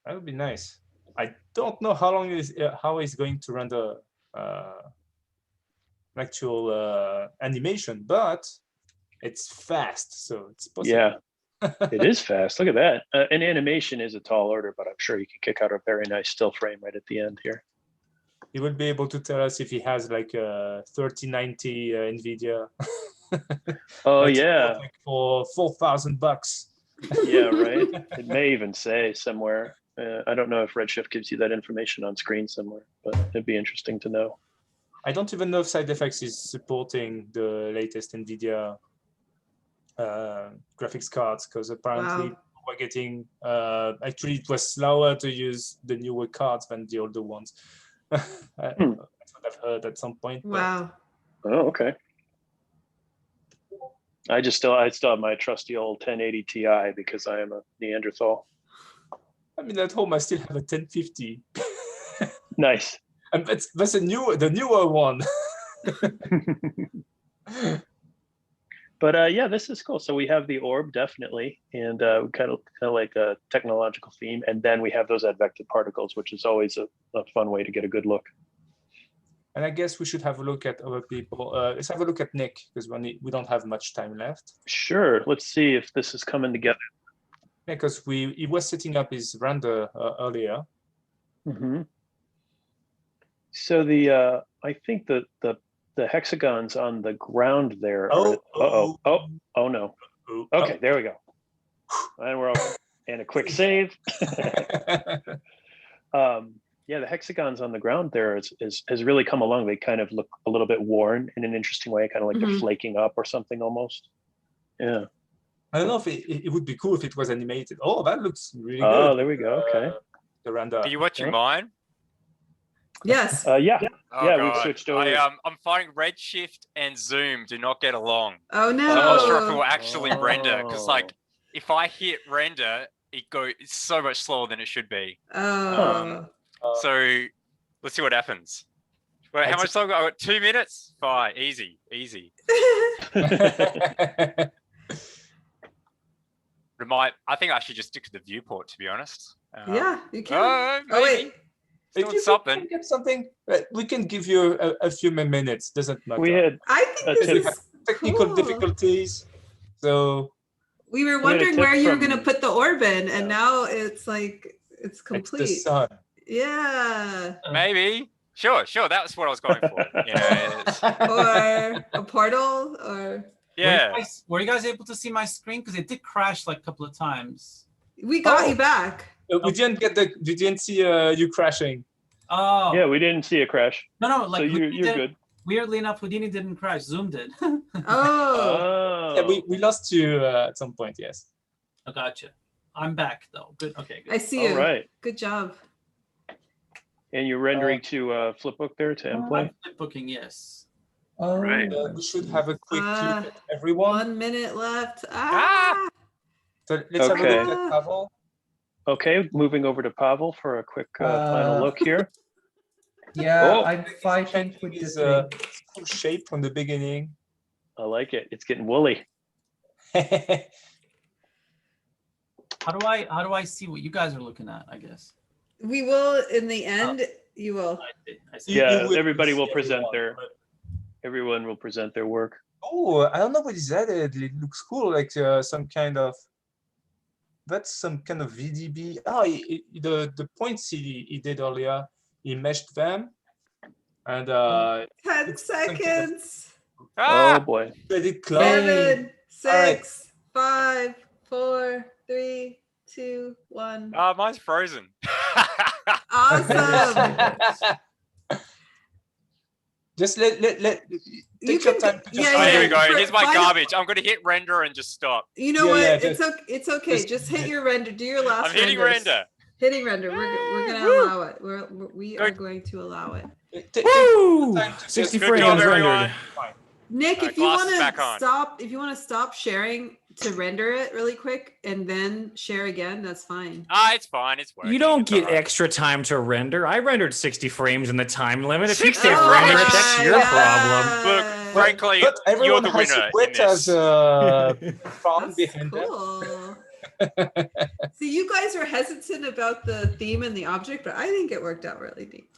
That would be nice. I don't know how he's going to render actual animation, but it's fast, so it's possible. Yeah, it is fast. Look at that. An animation is a tall order, but I'm sure you can kick out a very nice still frame right at the end here. He will be able to tell us if he has like a 3090 NVIDIA. Oh yeah, like for $4,000. Yeah, right. It may even say somewhere. I don't know if Redshift gives you that information on screen somewhere, but it'd be interesting to know. I don't even know if SideFX is supporting the latest NVIDIA graphics cards because apparently Wow. we're getting actually it was slower to use the newer cards than the older ones. That's what I've heard at some point. Wow. Oh, okay. I still have my trusty old 1080 Ti because I am a Neanderthal. I mean, at home I still have a 1050. Nice. And that's the newer one. But yeah, this is cool. So we have the orb definitely, and kind of like a technological theme, and then we have those advected particles, which is always a fun way to get a good look. And I guess we should have a look at other people. Let's have a look at Nick because we don't have much time left. Sure. Let's see if this is coming together. Yeah, because he was setting up his render earlier. Mm-hmm. So I think the hexagons on the ground there. Oh no. Okay, there we go. And we're open. And a quick save. Yeah, the hexagons on the ground there has really come along. They kind of look a little bit worn in an interesting way, kind of like they're flaking up or something almost. Yeah. I don't know if it would be cool if it was animated. Oh, that looks really good. Oh, there we go. Okay. The render. Are you watching mine? Yes. Yeah. Oh, Yeah, God. we've switched over. I'm finding Redshift and Zoom do not get along. Oh no. So I'm not sure if it will actually render because, like, if I hit render, it's so much slower than it should be. Oh. So let's see what happens. Wait, how much time? I got 2 minutes. Fine, easy. I think I should just stick to the viewport, to be honest. Yeah, you can. Oh wait. If you can get something, we can give you a few more minutes. Doesn't matter. I think this is technical cool. difficulties. So we were wondering where you were going to put the orb in, and now it's like it's complete. It's the sun. Yeah. Maybe. Sure. That's what I was going for. You know, or a portal, or yeah. Were you guys able to see my screen? Because it did crash like a couple of times. we got you back. We didn't see you crashing. Oh. Yeah, we didn't see a crash. No, like so you're good. Weirdly enough, Houdini didn't crash. Zoom did. Oh. Yeah, we lost you at some point. Yes. I gotcha. I'm back though. Good. Okay. Good. I see you. All right. Good job. And you're rendering to Flipbook there to Mplay? Booking, yes. Right. We should have a quick look at everyone. 1 minute left. So let's have a look at Pavel. Okay, moving over to Pavel for a quick final look here. Yeah, I'm fighting with this cool shape from the beginning. I like it. It's getting woolly. How do I see what you guys are looking at? I guess we will in the end. You will. I see. Yeah, everybody will present everyone will present their work. Oh, I don't know what is added. It looks cool, like some kind of. That's some kind of VDB. Oh, the points he did earlier, he meshed them, and 10 seconds. Oh boy. 7, 6, 5, 4, 3, 2, 1. Mine's frozen. Awesome. Just let take your time. Here we go. Here's my garbage. I'm going to hit render and just stop. You know what? It's okay. Just hit your render. Do your last. I'm hitting render. Hitting render. We're going to allow it. We are going to allow it. Woo! 60 frames rendered. Nick, if you want to stop sharing to render it really quick and then share again, that's fine. It's fine. It's working. You don't get extra time to render. I rendered 60 frames in the time limit. If you can't render it, that's your problem. Look, frankly, you're the winner in this. That's cool. See, you guys are hesitant about the theme and the object, but I think it worked out really neat.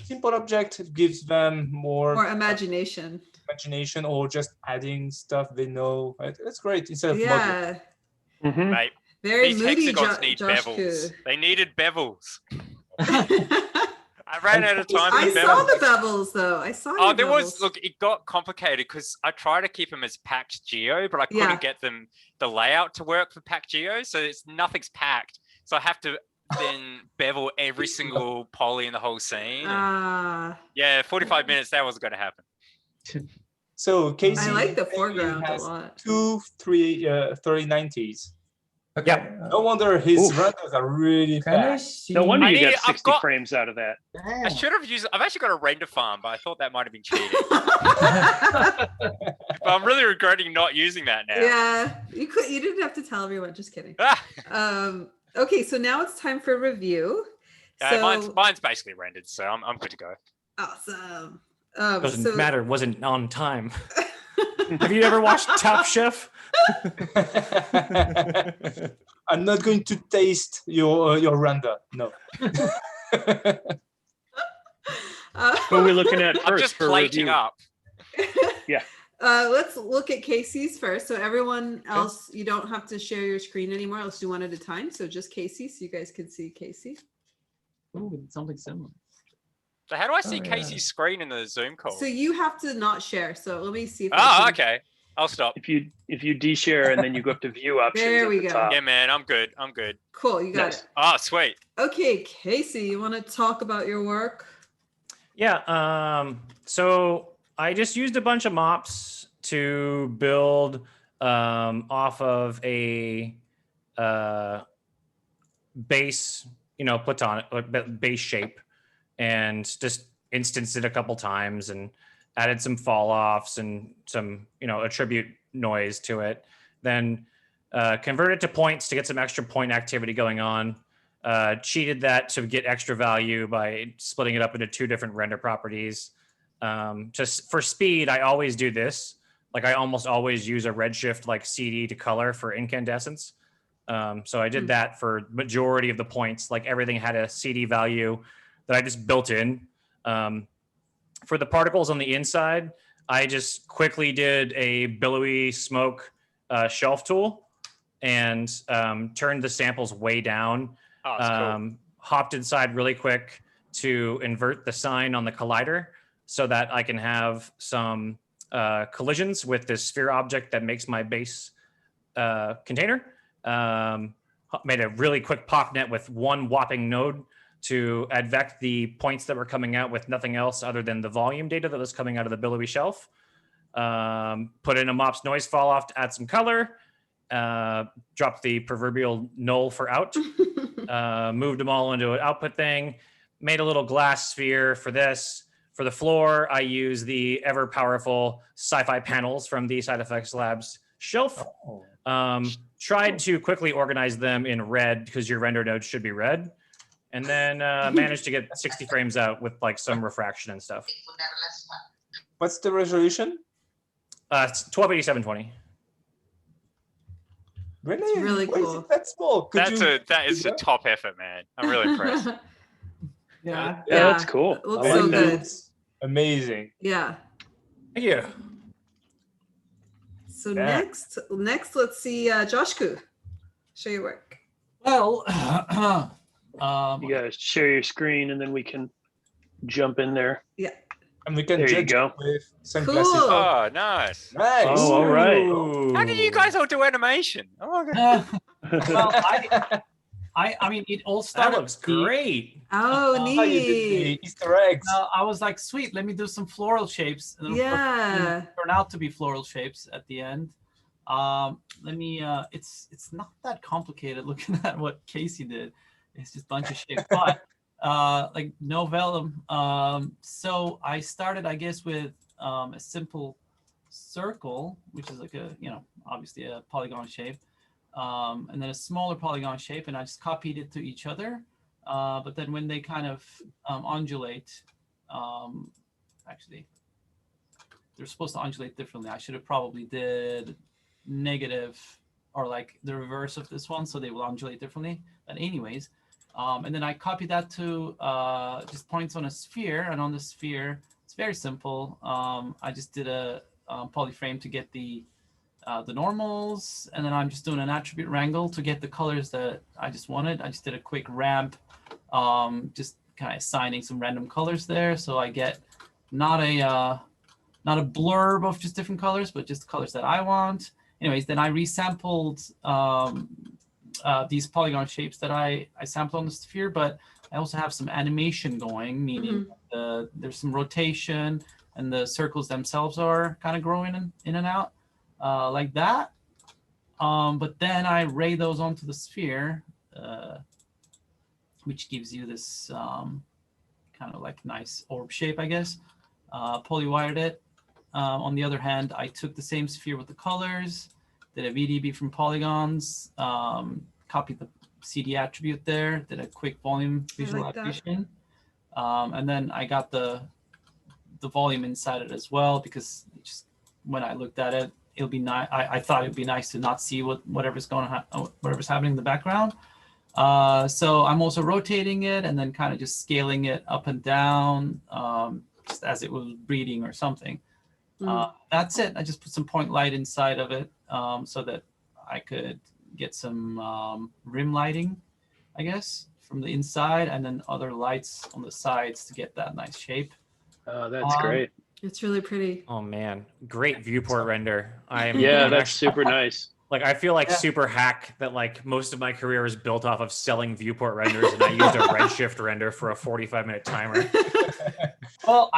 Simple object gives them more imagination. Imagination, or just adding stuff they know. That's great instead of module. Mate, very these moody. hexagons need bevels. They needed bevels. I ran out of time. I saw the bevels though. I saw. Oh, there was. Look, it got complicated because I tried to keep them as packed geo, but I couldn't get the layout to work for packed geo. So nothing's packed. So I have to then bevel every single poly in the whole scene. Yeah, 45 minutes. That wasn't going to happen. So Casey, I like the foreground a has lot. 3090s. Okay. Yeah. No wonder his Oof. renders are really Can I fast. see? No wonder you I've got 60 got- frames out of that. I should have used. I've actually got a render farm, but I thought that might have been cheating. But I'm really regretting not using that now. Yeah, you could. You didn't have to tell everyone. Just kidding. Ah, Okay, so now it's time for review. yeah, So mine's basically rendered, so I'm good to go. awesome. Doesn't matter. Wasn't on time. Have you ever watched Top Chef? I'm not going to taste your render. No. What are we looking at first? I'm just for plating review? up. Let's look at Casey's first. So everyone else, you don't have to share your screen anymore. Let's do one at a time. So just Casey, so you guys can see Casey. Ooh, something similar. So how do I see yeah. Casey's screen in the Zoom call? So you have to not share. So let me see if Oh, okay. I'll stop. If you de-share and then you go up to view options There at we the go. top. Yeah, man, I'm good. I'm good. Cool, you got Nice. it. Oh, sweet. Okay, Casey, you want to talk about your work? Yeah. So I just used a bunch of mops to build off of a base, platonic base shape, and just instanced it a couple times and added some fall offs and some, attribute noise to it. Then converted to points to get some extra point activity going on. Cheated that to get extra value by splitting it up into 2 different render properties. Just for speed, I always do this. Like I almost always use a redshift like CD to color for incandescence. So I did that for majority of the points. Like everything had a CD value that I just built in. For the particles on the inside, I just quickly did a billowy smoke shelf tool and turned the samples way down. Oh, that's cool. Hopped inside really quick to invert the sign on the collider so that I can have some collisions with this sphere object that makes my base container. Made a really quick pop net with 1 whopping node to advect the points that were coming out with nothing else other than the volume data that was coming out of the billowy shelf. Put in a MOPS noise fall off to add some color. Dropped the proverbial null for out. Moved them all into an output thing. Made a little glass sphere for this. For the floor, I use the ever powerful sci-fi panels from the Side Effects Labs shelf. Tried to quickly organize them in red because your render nodes should be red. And then managed to get 60 frames out with like some refraction and stuff. What's the resolution? It's 1280-720. Really? It's really Why is cool. it that small? That is a top effort, man. I'm really impressed. Yeah. Yeah, that's cool. It looks I so like that. good. Amazing. Yeah. Thank you. So Yeah. next, let's see Joshku. Show your work. Well, You guys share your screen and then we can jump in there. And we can There you judge go. with sunglasses. Cool. Oh, nice. Nice. Oh, all right. How did you guys all do animation? Oh my god. well, I mean, it all That started. looks great. Oh, Oh, you did neat. the Easter eggs. I was like, sweet, let me do some floral shapes. And then of course, Yeah. it turned out to be floral shapes at the end. Let me. It's not that complicated looking at what Casey did. It's just a bunch of shapes, but like no vellum. So I started, I guess, with a simple circle, which is like a, obviously a polygon shape, and then a smaller polygon shape, and I just copied it to each other. But then when they kind of undulate, actually, they're supposed to undulate differently. I should have probably did negative or like the reverse of this one, so they will undulate differently. But anyways, and then I copied that to just points on a sphere, and on the sphere, it's very simple. I just did a polyframe to get the normals, and then I'm just doing an attribute wrangle to get the colors that I just wanted. I just did a quick ramp, just kind of assigning some random colors there, so I get not a blurb of just different colors, but just the colors that I want. Anyways, then I resampled these polygon shapes that I sampled on the sphere, but I also have some animation going, meaning there's some rotation, and the circles themselves are kind of growing in and out like that. But then I ray those onto the sphere, which gives you this kind of like nice orb shape, I guess. Polywired it. On the other hand, I took the same sphere with the colors, did a VDB from polygons, copied the CD attribute there, did a quick volume visualization. And then I got the volume inside it as well, because just when I looked at it, it'll be nice. I thought it'd be nice to not see whatever's happening in the background. So I'm also rotating it and then kind of just scaling it up and down, just as it was breathing or something. That's it. I just put some point light inside of it so that I could get some rim lighting, I guess, from the inside, and then other lights on the sides to get that nice shape. Oh, that's great. It's really pretty. Oh man, great viewport render. Yeah, that's super nice. Like, I feel like super hack that like most of my career is built off of selling viewport renders, and I used a Redshift render for a 45-minute timer. Well,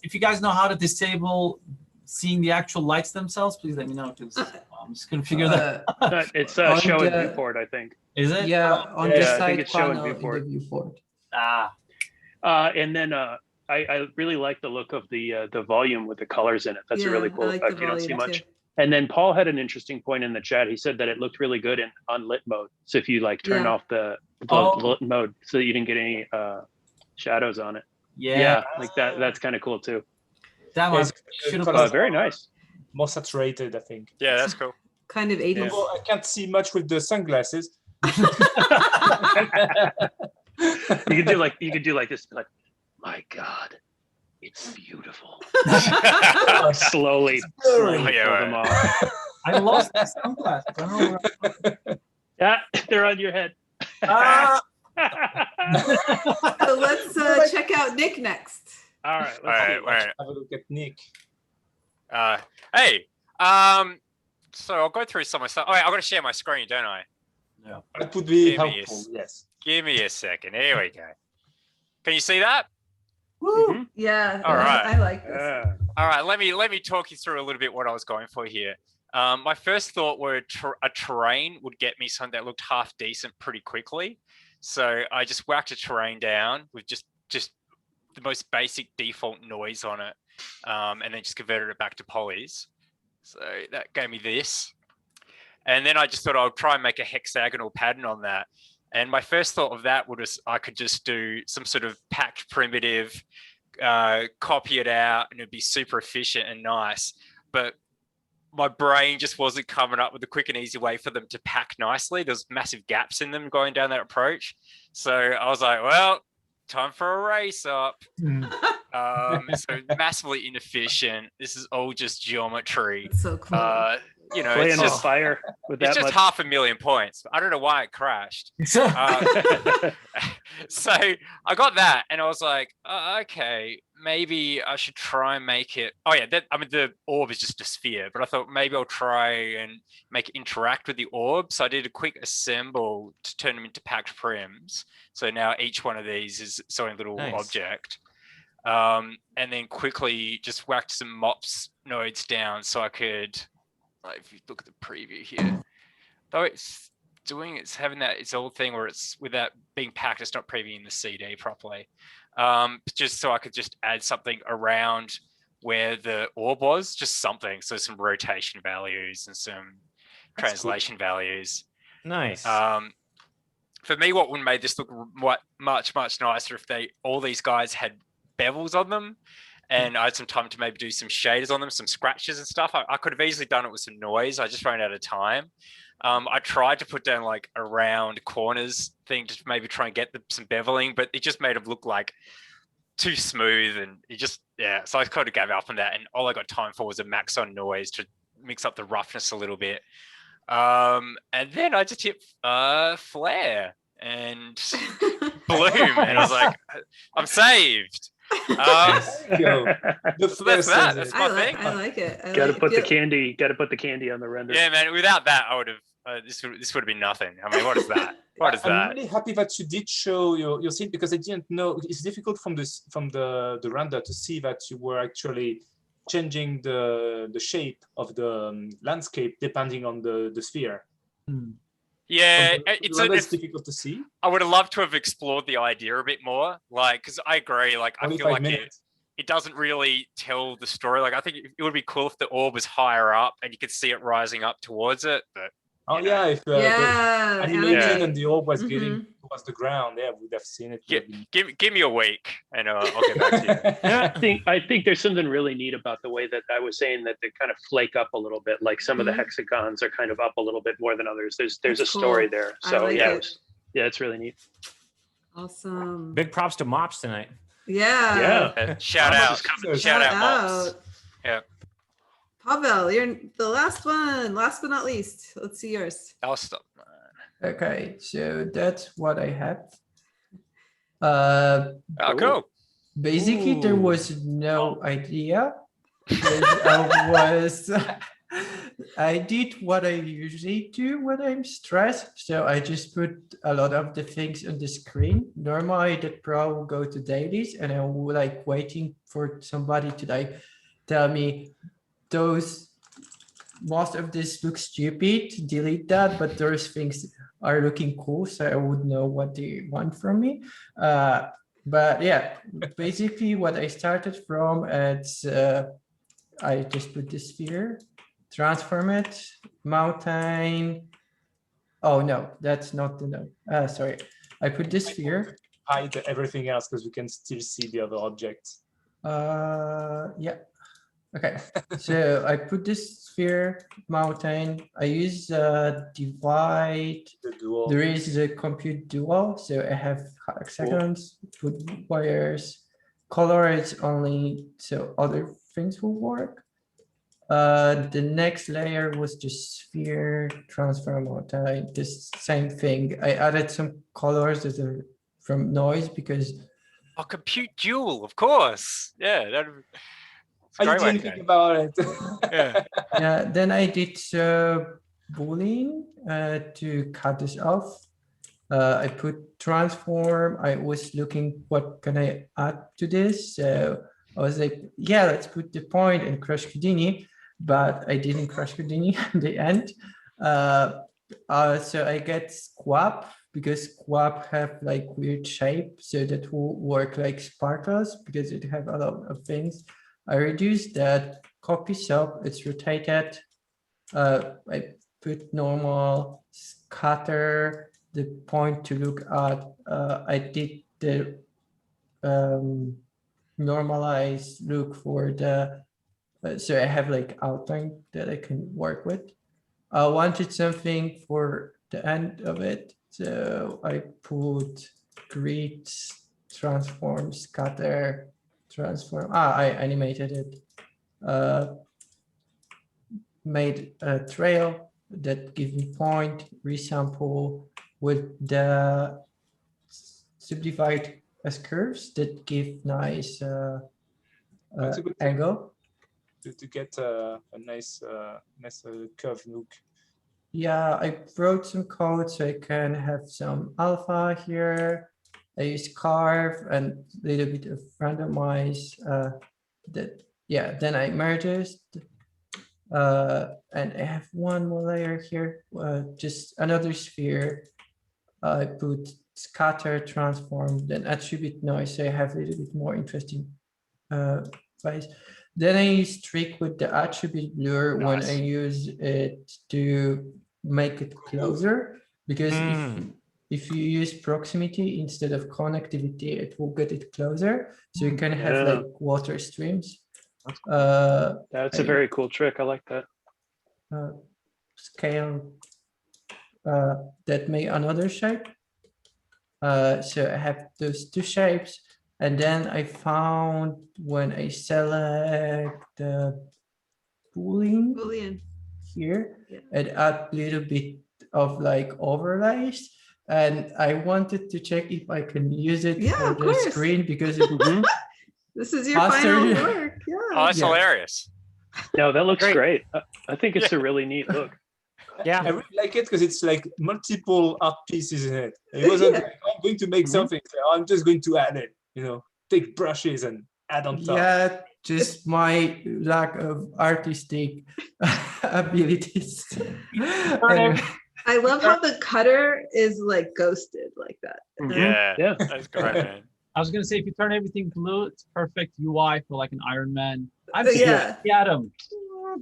if you guys know how to disable seeing the actual lights themselves, please let me know, because I'm just gonna figure that out. It's show and viewport, I think. Is it? Yeah, on the I think side it's show and panel in viewport. the viewport. And then I really like the look of the volume with the colors in it. That's a really cool effect. You don't see much. And then Paul had an interesting point in the chat. He said that it looked really good in unlit mode. So if you like turn off the lit mode so that you didn't get any shadows on it. Yeah, like that's kind of cool too. That was very nice. More saturated, I think. Yeah, that's cool. Kind of 80s. Well, I can't see much with the sunglasses. You could do like this, like, my God, it's beautiful. Slowly pull them off. I lost my sunglasses. I don't know where Yeah, they're on your head. So let's check out Nick next. All right. Have a look at Nick. Hey, so I'll go through some of my stuff. Oh, wait, I've got to share my screen, don't I? Yeah, that would be helpful. Yes. Give me a second. Here we go. Can you see that? Woo. Yeah. All right. I like this. All right. Let me talk you through a little bit what I was going for here. My first thought were a terrain would get me something that looked half decent pretty quickly. So I just whacked a terrain down with just the most basic default noise on it, and then just converted it back to polys. So that gave me this. And then I just thought I'll try and make a hexagonal pattern on that. And my first thought of that was I could just do some sort of packed primitive, copy it out, and it'd be super efficient and nice. But my brain just wasn't coming up with a quick and easy way for them to pack nicely. There's massive gaps in them going down that approach. So I was like, well, time for a race up. So massively inefficient. This is all just geometry. It's so cool. Playing with fire with that. It's just 500,000 points. I don't know why it crashed. So I got that, and I was like, okay, maybe I should try and make it. Oh yeah, the orb is just a sphere, but I thought maybe I'll try and make it interact with the orb. So I did a quick assemble to turn them into packed prims. So now each one of these is its own little object. And then quickly just whacked some mops nodes down so I could. If you look at the preview here, though it's having that its old thing where it's without being packed, it's not previewing the CD properly. Just so I could just add something around where the orb was, just something. So some rotation values and some translation values. Nice. For me, what would have made this look much nicer if all these guys had bevels on them. And I had some time to maybe do some shaders on them, some scratches and stuff. I could have easily done it with some noise. I just ran out of time. I tried to put down like a round corners thing to maybe try and get some beveling, but it just made them look like too smooth. And it just, so I kind of gave up on that. And all I got time for was a max on noise to mix up the roughness a little bit. And then I just hit flare and bloom. And I was like, I'm saved. So that's that. That's my thing. I like it. Got to put the candy on the render. Yeah, man. Without that, I would have this would have been nothing. I mean, what is that? What is that? I'm really happy that you did show your scene, because I didn't know. It's difficult from the render to see that you were actually changing the shape of the landscape depending on the sphere. Yeah, it's difficult to see. I would have loved to have explored the idea a bit more, like, because I agree, like, I feel like it doesn't really tell the story. Like, I think it would be cool if the orb was higher up and you could see it rising up towards it, but yeah, if the animation and the orb was getting towards the ground, yeah, we'd have seen it. Give me a week and I'll get back to you. Yeah, I think there's something really neat about the way that I was saying that they kind of flake up a little bit. Like some of the hexagons are kind of up a little bit more than others. There's a story there. So it's really neat. Awesome. Big props to Mops tonight. Yeah. Shout out, Mops. Yeah. Pavel, you're the last one. Last but not least, let's see yours. I'll stop. Okay, so that's what I had. Cool. Basically, there was no idea. I did what I usually do when I'm stressed. So I just put a lot of the things on the screen. Normally, I did probably go to dailies and I'm like waiting for somebody to like tell me most of this looks stupid, delete that, but those things are looking cool, so I would know what they want from me. But yeah, basically what I started from, it's I just put the sphere, transform it, mountain. Oh no, that's not the no. Sorry, I put this sphere. Hide everything else because we can still see the other objects. Yeah. Okay, so I put this sphere, mountain. I use divide. There is a compute dual, so I have hexagons, put wires. Color is only so other things will work. The next layer was just sphere, transform mountain. This same thing. I added some colors that are from noise because. Oh, compute dual, of course. Yeah, that. I didn't think about it. Yeah, then I did Boolean to cut this off. I put transform. I was looking what can I add to this. So I was like, yeah, let's put the point and crush Houdini, but I didn't crush Houdini at the end. So I get squab because squab have like weird shape, so that will work like sparkles because it have a lot of things. I reduced that, copy sub, it's rotated. I put normal, scatter, the point to look at. I did the normalized look for the, so I have like outline that I can work with. I wanted something for the end of it. So I put grid, transform, scatter, transform. I animated it. Made a trail that give me point, resample with the subdivide as curves that give nice angle. To get a nice curve look. Yeah, I wrote some code so I can have some alpha here. I use carve and a little bit of randomize. Then I merged. And I have one more layer here, just another sphere. I put scatter, transform, then attribute noise, so I have a little bit more interesting place. Then I use trick with the attribute blur when I use it to make it closer, because if you use proximity instead of connectivity, it will get it closer. So you can have like water streams. That's a very cool trick. I like that. Scale that make another shape. So I have those two shapes, and then I found when I select the Boolean here, and add a little bit of like overlays. And I wanted to check if I can use it for the screen because it this is your final work. Yeah. Oh, that's hilarious. No, that looks great. I think it's a really neat look. Yeah. I really like it because it's like multiple art pieces in it. It wasn't Yeah. like, I'm going to make something. So I'm just going to add it. Take brushes and add on top. Yeah, just my lack of artistic abilities. Anyway. I love how the cutter is like ghosted like that. Yeah, Yeah. that's great, man. I was gonna say if you turn everything blue, it's perfect UI for like an Iron Man. I'm Yeah. the Atom.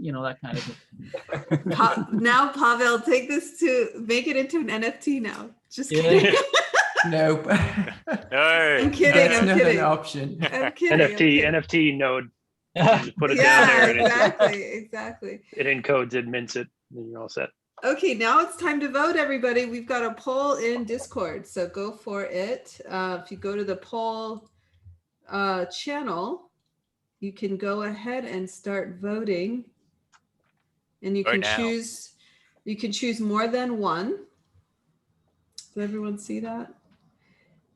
That kind of thing. Now, Pavel, take this to make it into an NFT now. Just Yeah. kidding. Nope. No. I'm kidding. That's I'm not kidding. an option. I'm kidding. I'm kidding. NFT node. Just put it down Yeah, there and exactly. it encodes it, mints it, and you're all set. Okay, now it's time to vote, everybody. We've got a poll in Discord, so go for it. If you go to the poll channel, you can go ahead and start voting, and you Vote can now. choose more than one. Did everyone see that?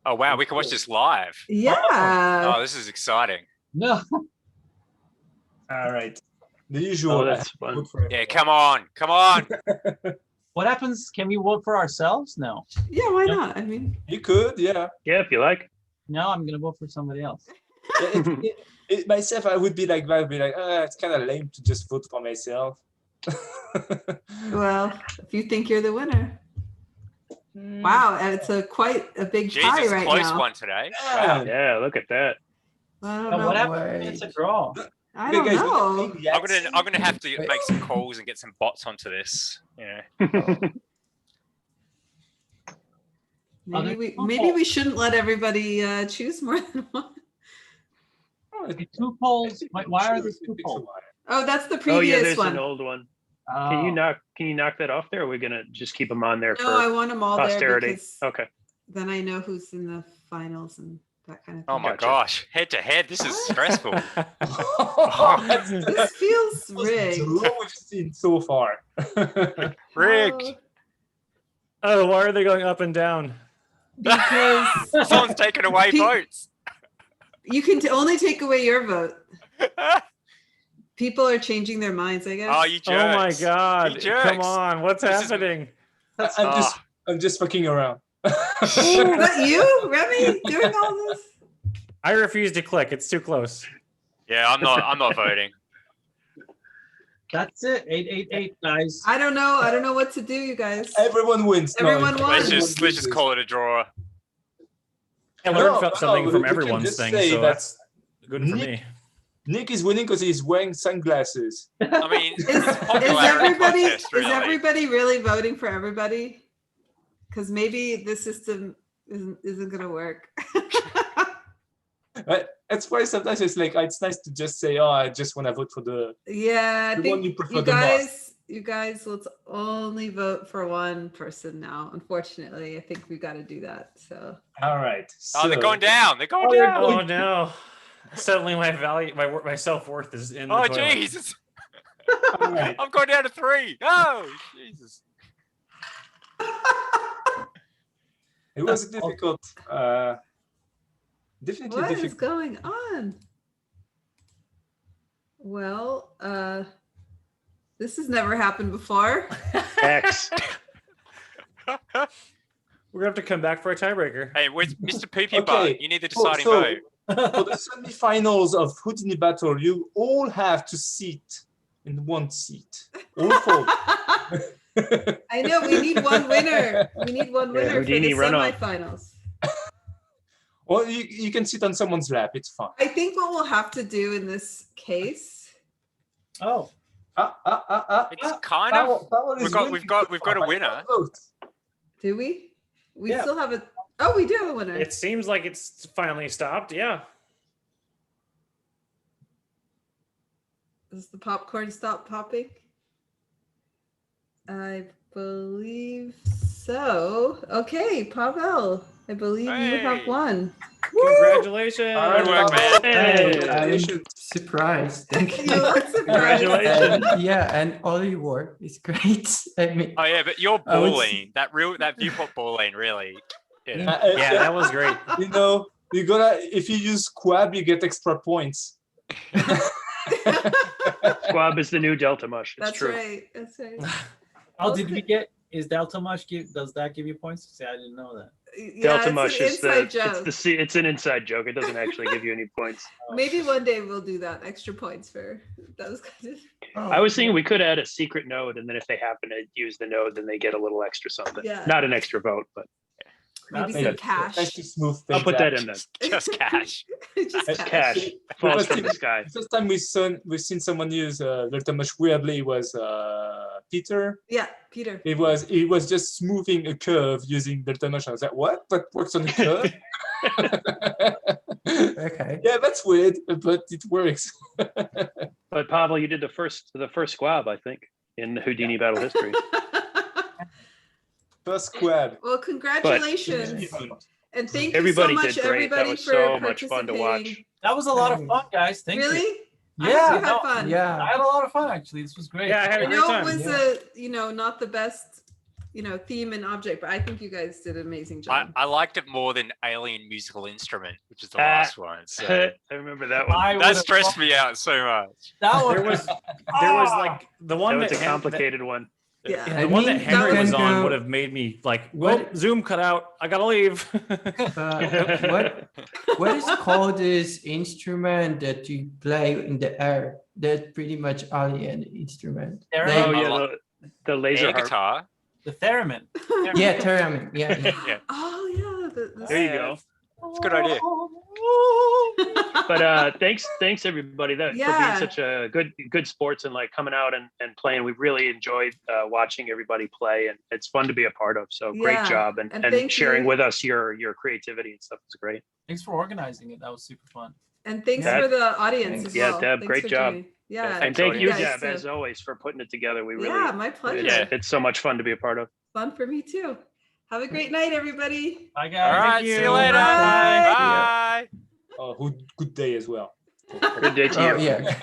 Oh wow, we can watch this live. Yeah. Oh, this is exciting. No. All right. The usual. Oh, that's fun. Yeah, come on, come on. What happens? Can we vote for ourselves? No. Yeah, why not? I mean, You could, yeah. Yeah, if you like. No, I'm gonna vote for somebody else. Myself, I would be like that. Be like, it's kind of lame to just vote for myself. well, if you think you're the winner. Wow, and it's quite a big tie Jesus, right close now. one today. Yeah. Yeah, look at that. I don't Now, know. what happens way. when it's a draw? I don't know. I'm gonna have to make some calls and get some bots onto this. Yeah. Maybe we shouldn't let everybody choose more than one. The two polls. Why are there two polls? Oh, that's the Oh yeah, previous there's one. an old one. Oh. Can you knock that off there? Or are we gonna just keep them on there No, I for want them all there posterity? because Okay. then I know who's in the finals and that kind of thing. Oh my Gotcha. gosh, head to head, this is stressful. This feels the rigged. draw we've seen so far. Rigged. Oh, why are they going up and down? Because Someone's taking away votes. you can only take away your vote. People are changing their minds, I guess. Oh, you jerks. Oh my God! You jerks. Come on, what's This is- happening? I'm just fucking around. Is that you, Remy, doing all this? I refuse to click. It's too close. Yeah, I'm not voting. That's it. 888, guys. I don't know. I don't know what to do, you guys. Everyone wins. Everyone No, wins. Let's just call it a draw. I No, learned no, something we from can everyone's just thing, say so that that's good for Nick- me. Nick is winning because he's wearing sunglasses. I mean, Is, it's a popularity contest, really. is everybody really voting for everybody? Because maybe the system isn't going to work. That's why sometimes it's like it's nice to just say, "Oh, I just want to vote for the." Yeah, I The one think you prefer the most. you guys will only vote for one person now. Unfortunately, I think we got to do that. So All right. Oh, they're so- going down. They're going Oh, they're down. Oh no! Suddenly, my value, my self worth is in the Oh, toilet. Jesus. All right. I'm going down to 3. Oh, Jesus. It was difficult. Definitely what is difficult. going on? Well, this has never happened before. X. We're gonna have to come back for a tiebreaker. Hey, where's Mr. Poopy Okay. Butt? You need the deciding so- vote. For the semi-finals of Houdini Battle, you all have to sit in one seat. All four. I know we need one winner. We need one winner for Houdini, the run on. semifinals. Or you can sit on someone's lap. It's fine. I think what we'll have to do in this case. Oh, It's kind of. We've got a winner. Do we? We Yeah. still have a. Oh, we do have a winner. It seems like it's finally stopped. Yeah. Does the popcorn stop popping? I believe so. Okay, Pavel, I believe you have Hey. won. Congratulations! All right, Good work, man. Hey. I'm surprised. Thank You you. look surprised. Congratulations. Yeah, and all your work is great. I mean, Oh yeah, but your I would- balling, that viewport balling, really. Yeah. Yeah, that was great. You know, you gotta. If you use Squab, you get extra points. Squab is the new Delta Mush. It's That's true. right. That's right. Oh, did we get? Is Delta Mush does that give you points? See, I didn't know that. Yeah, Delta it's Mush an is inside joke. it's an inside joke. It doesn't actually give you any points. Maybe one day we'll do that. Extra points for those guys. I was thinking we could add a secret node, and then if they happen to use the node, then they get a little extra something. Yeah. Not an extra vote, but Maybe That's some it. cash. Nice to smooth I'll things put that out. in there. Just cash. Just That's cash. cash falls from the sky. The first time we've seen someone use Delta Mush weirdly was Peter. Yeah, Peter. He was just smoothing a curve using Delta Mush. I was like, what? That works on a curve? Okay. Yeah, that's weird, but it works. But Pavel, you did the first squab, I think, in the Houdini battle history. First squad. Well, congratulations. And thank you Everybody so much, did great. That everybody, was for so much fun to watch. participating. That was a lot of fun, guys. Thank you. Really? Yeah, I had no, fun. Yeah. I had a lot of fun actually. This was great. Yeah, I had I a great know time. it was not the best, theme and object, but I think you guys did an amazing job. I liked it more than Alien Musical Instrument, which is the last one. So I remember that one. I that would've stressed loved- me out so much. That one There was like the one That was a Hen- complicated one. Yeah. The I one that mean, Henry that was was- on would have made me like, well, What- Zoom cut out. I gotta leave. What is called this instrument that you play in the air? That's pretty much alien instrument. Theremin. Oh Like- yeah, the laser Air harp. guitar. The theremin. Yeah, theremin. Yeah. Yeah. Oh yeah. There you go. It's a good idea. But thanks everybody for Yeah. being such a good sports and like coming out and playing. We really enjoyed watching everybody play, and it's fun to be a part of. So great Yeah. job And and thank sharing you. with us your creativity and stuff is great. Thanks for organizing it. That was super fun. And thanks Deb. for the audience as Yeah, well. Deb, Thanks great for job. joining. Yeah. And thank you, guys Deb, too. as always, for putting it together. We really Yeah, my pleasure. it's so much fun to be a part of. Fun for me too. Have a great night, everybody. Bye, guys. All right. Thank See you. you later. Bye. Bye. Oh, good day as well. Good day to you. Oh, yeah.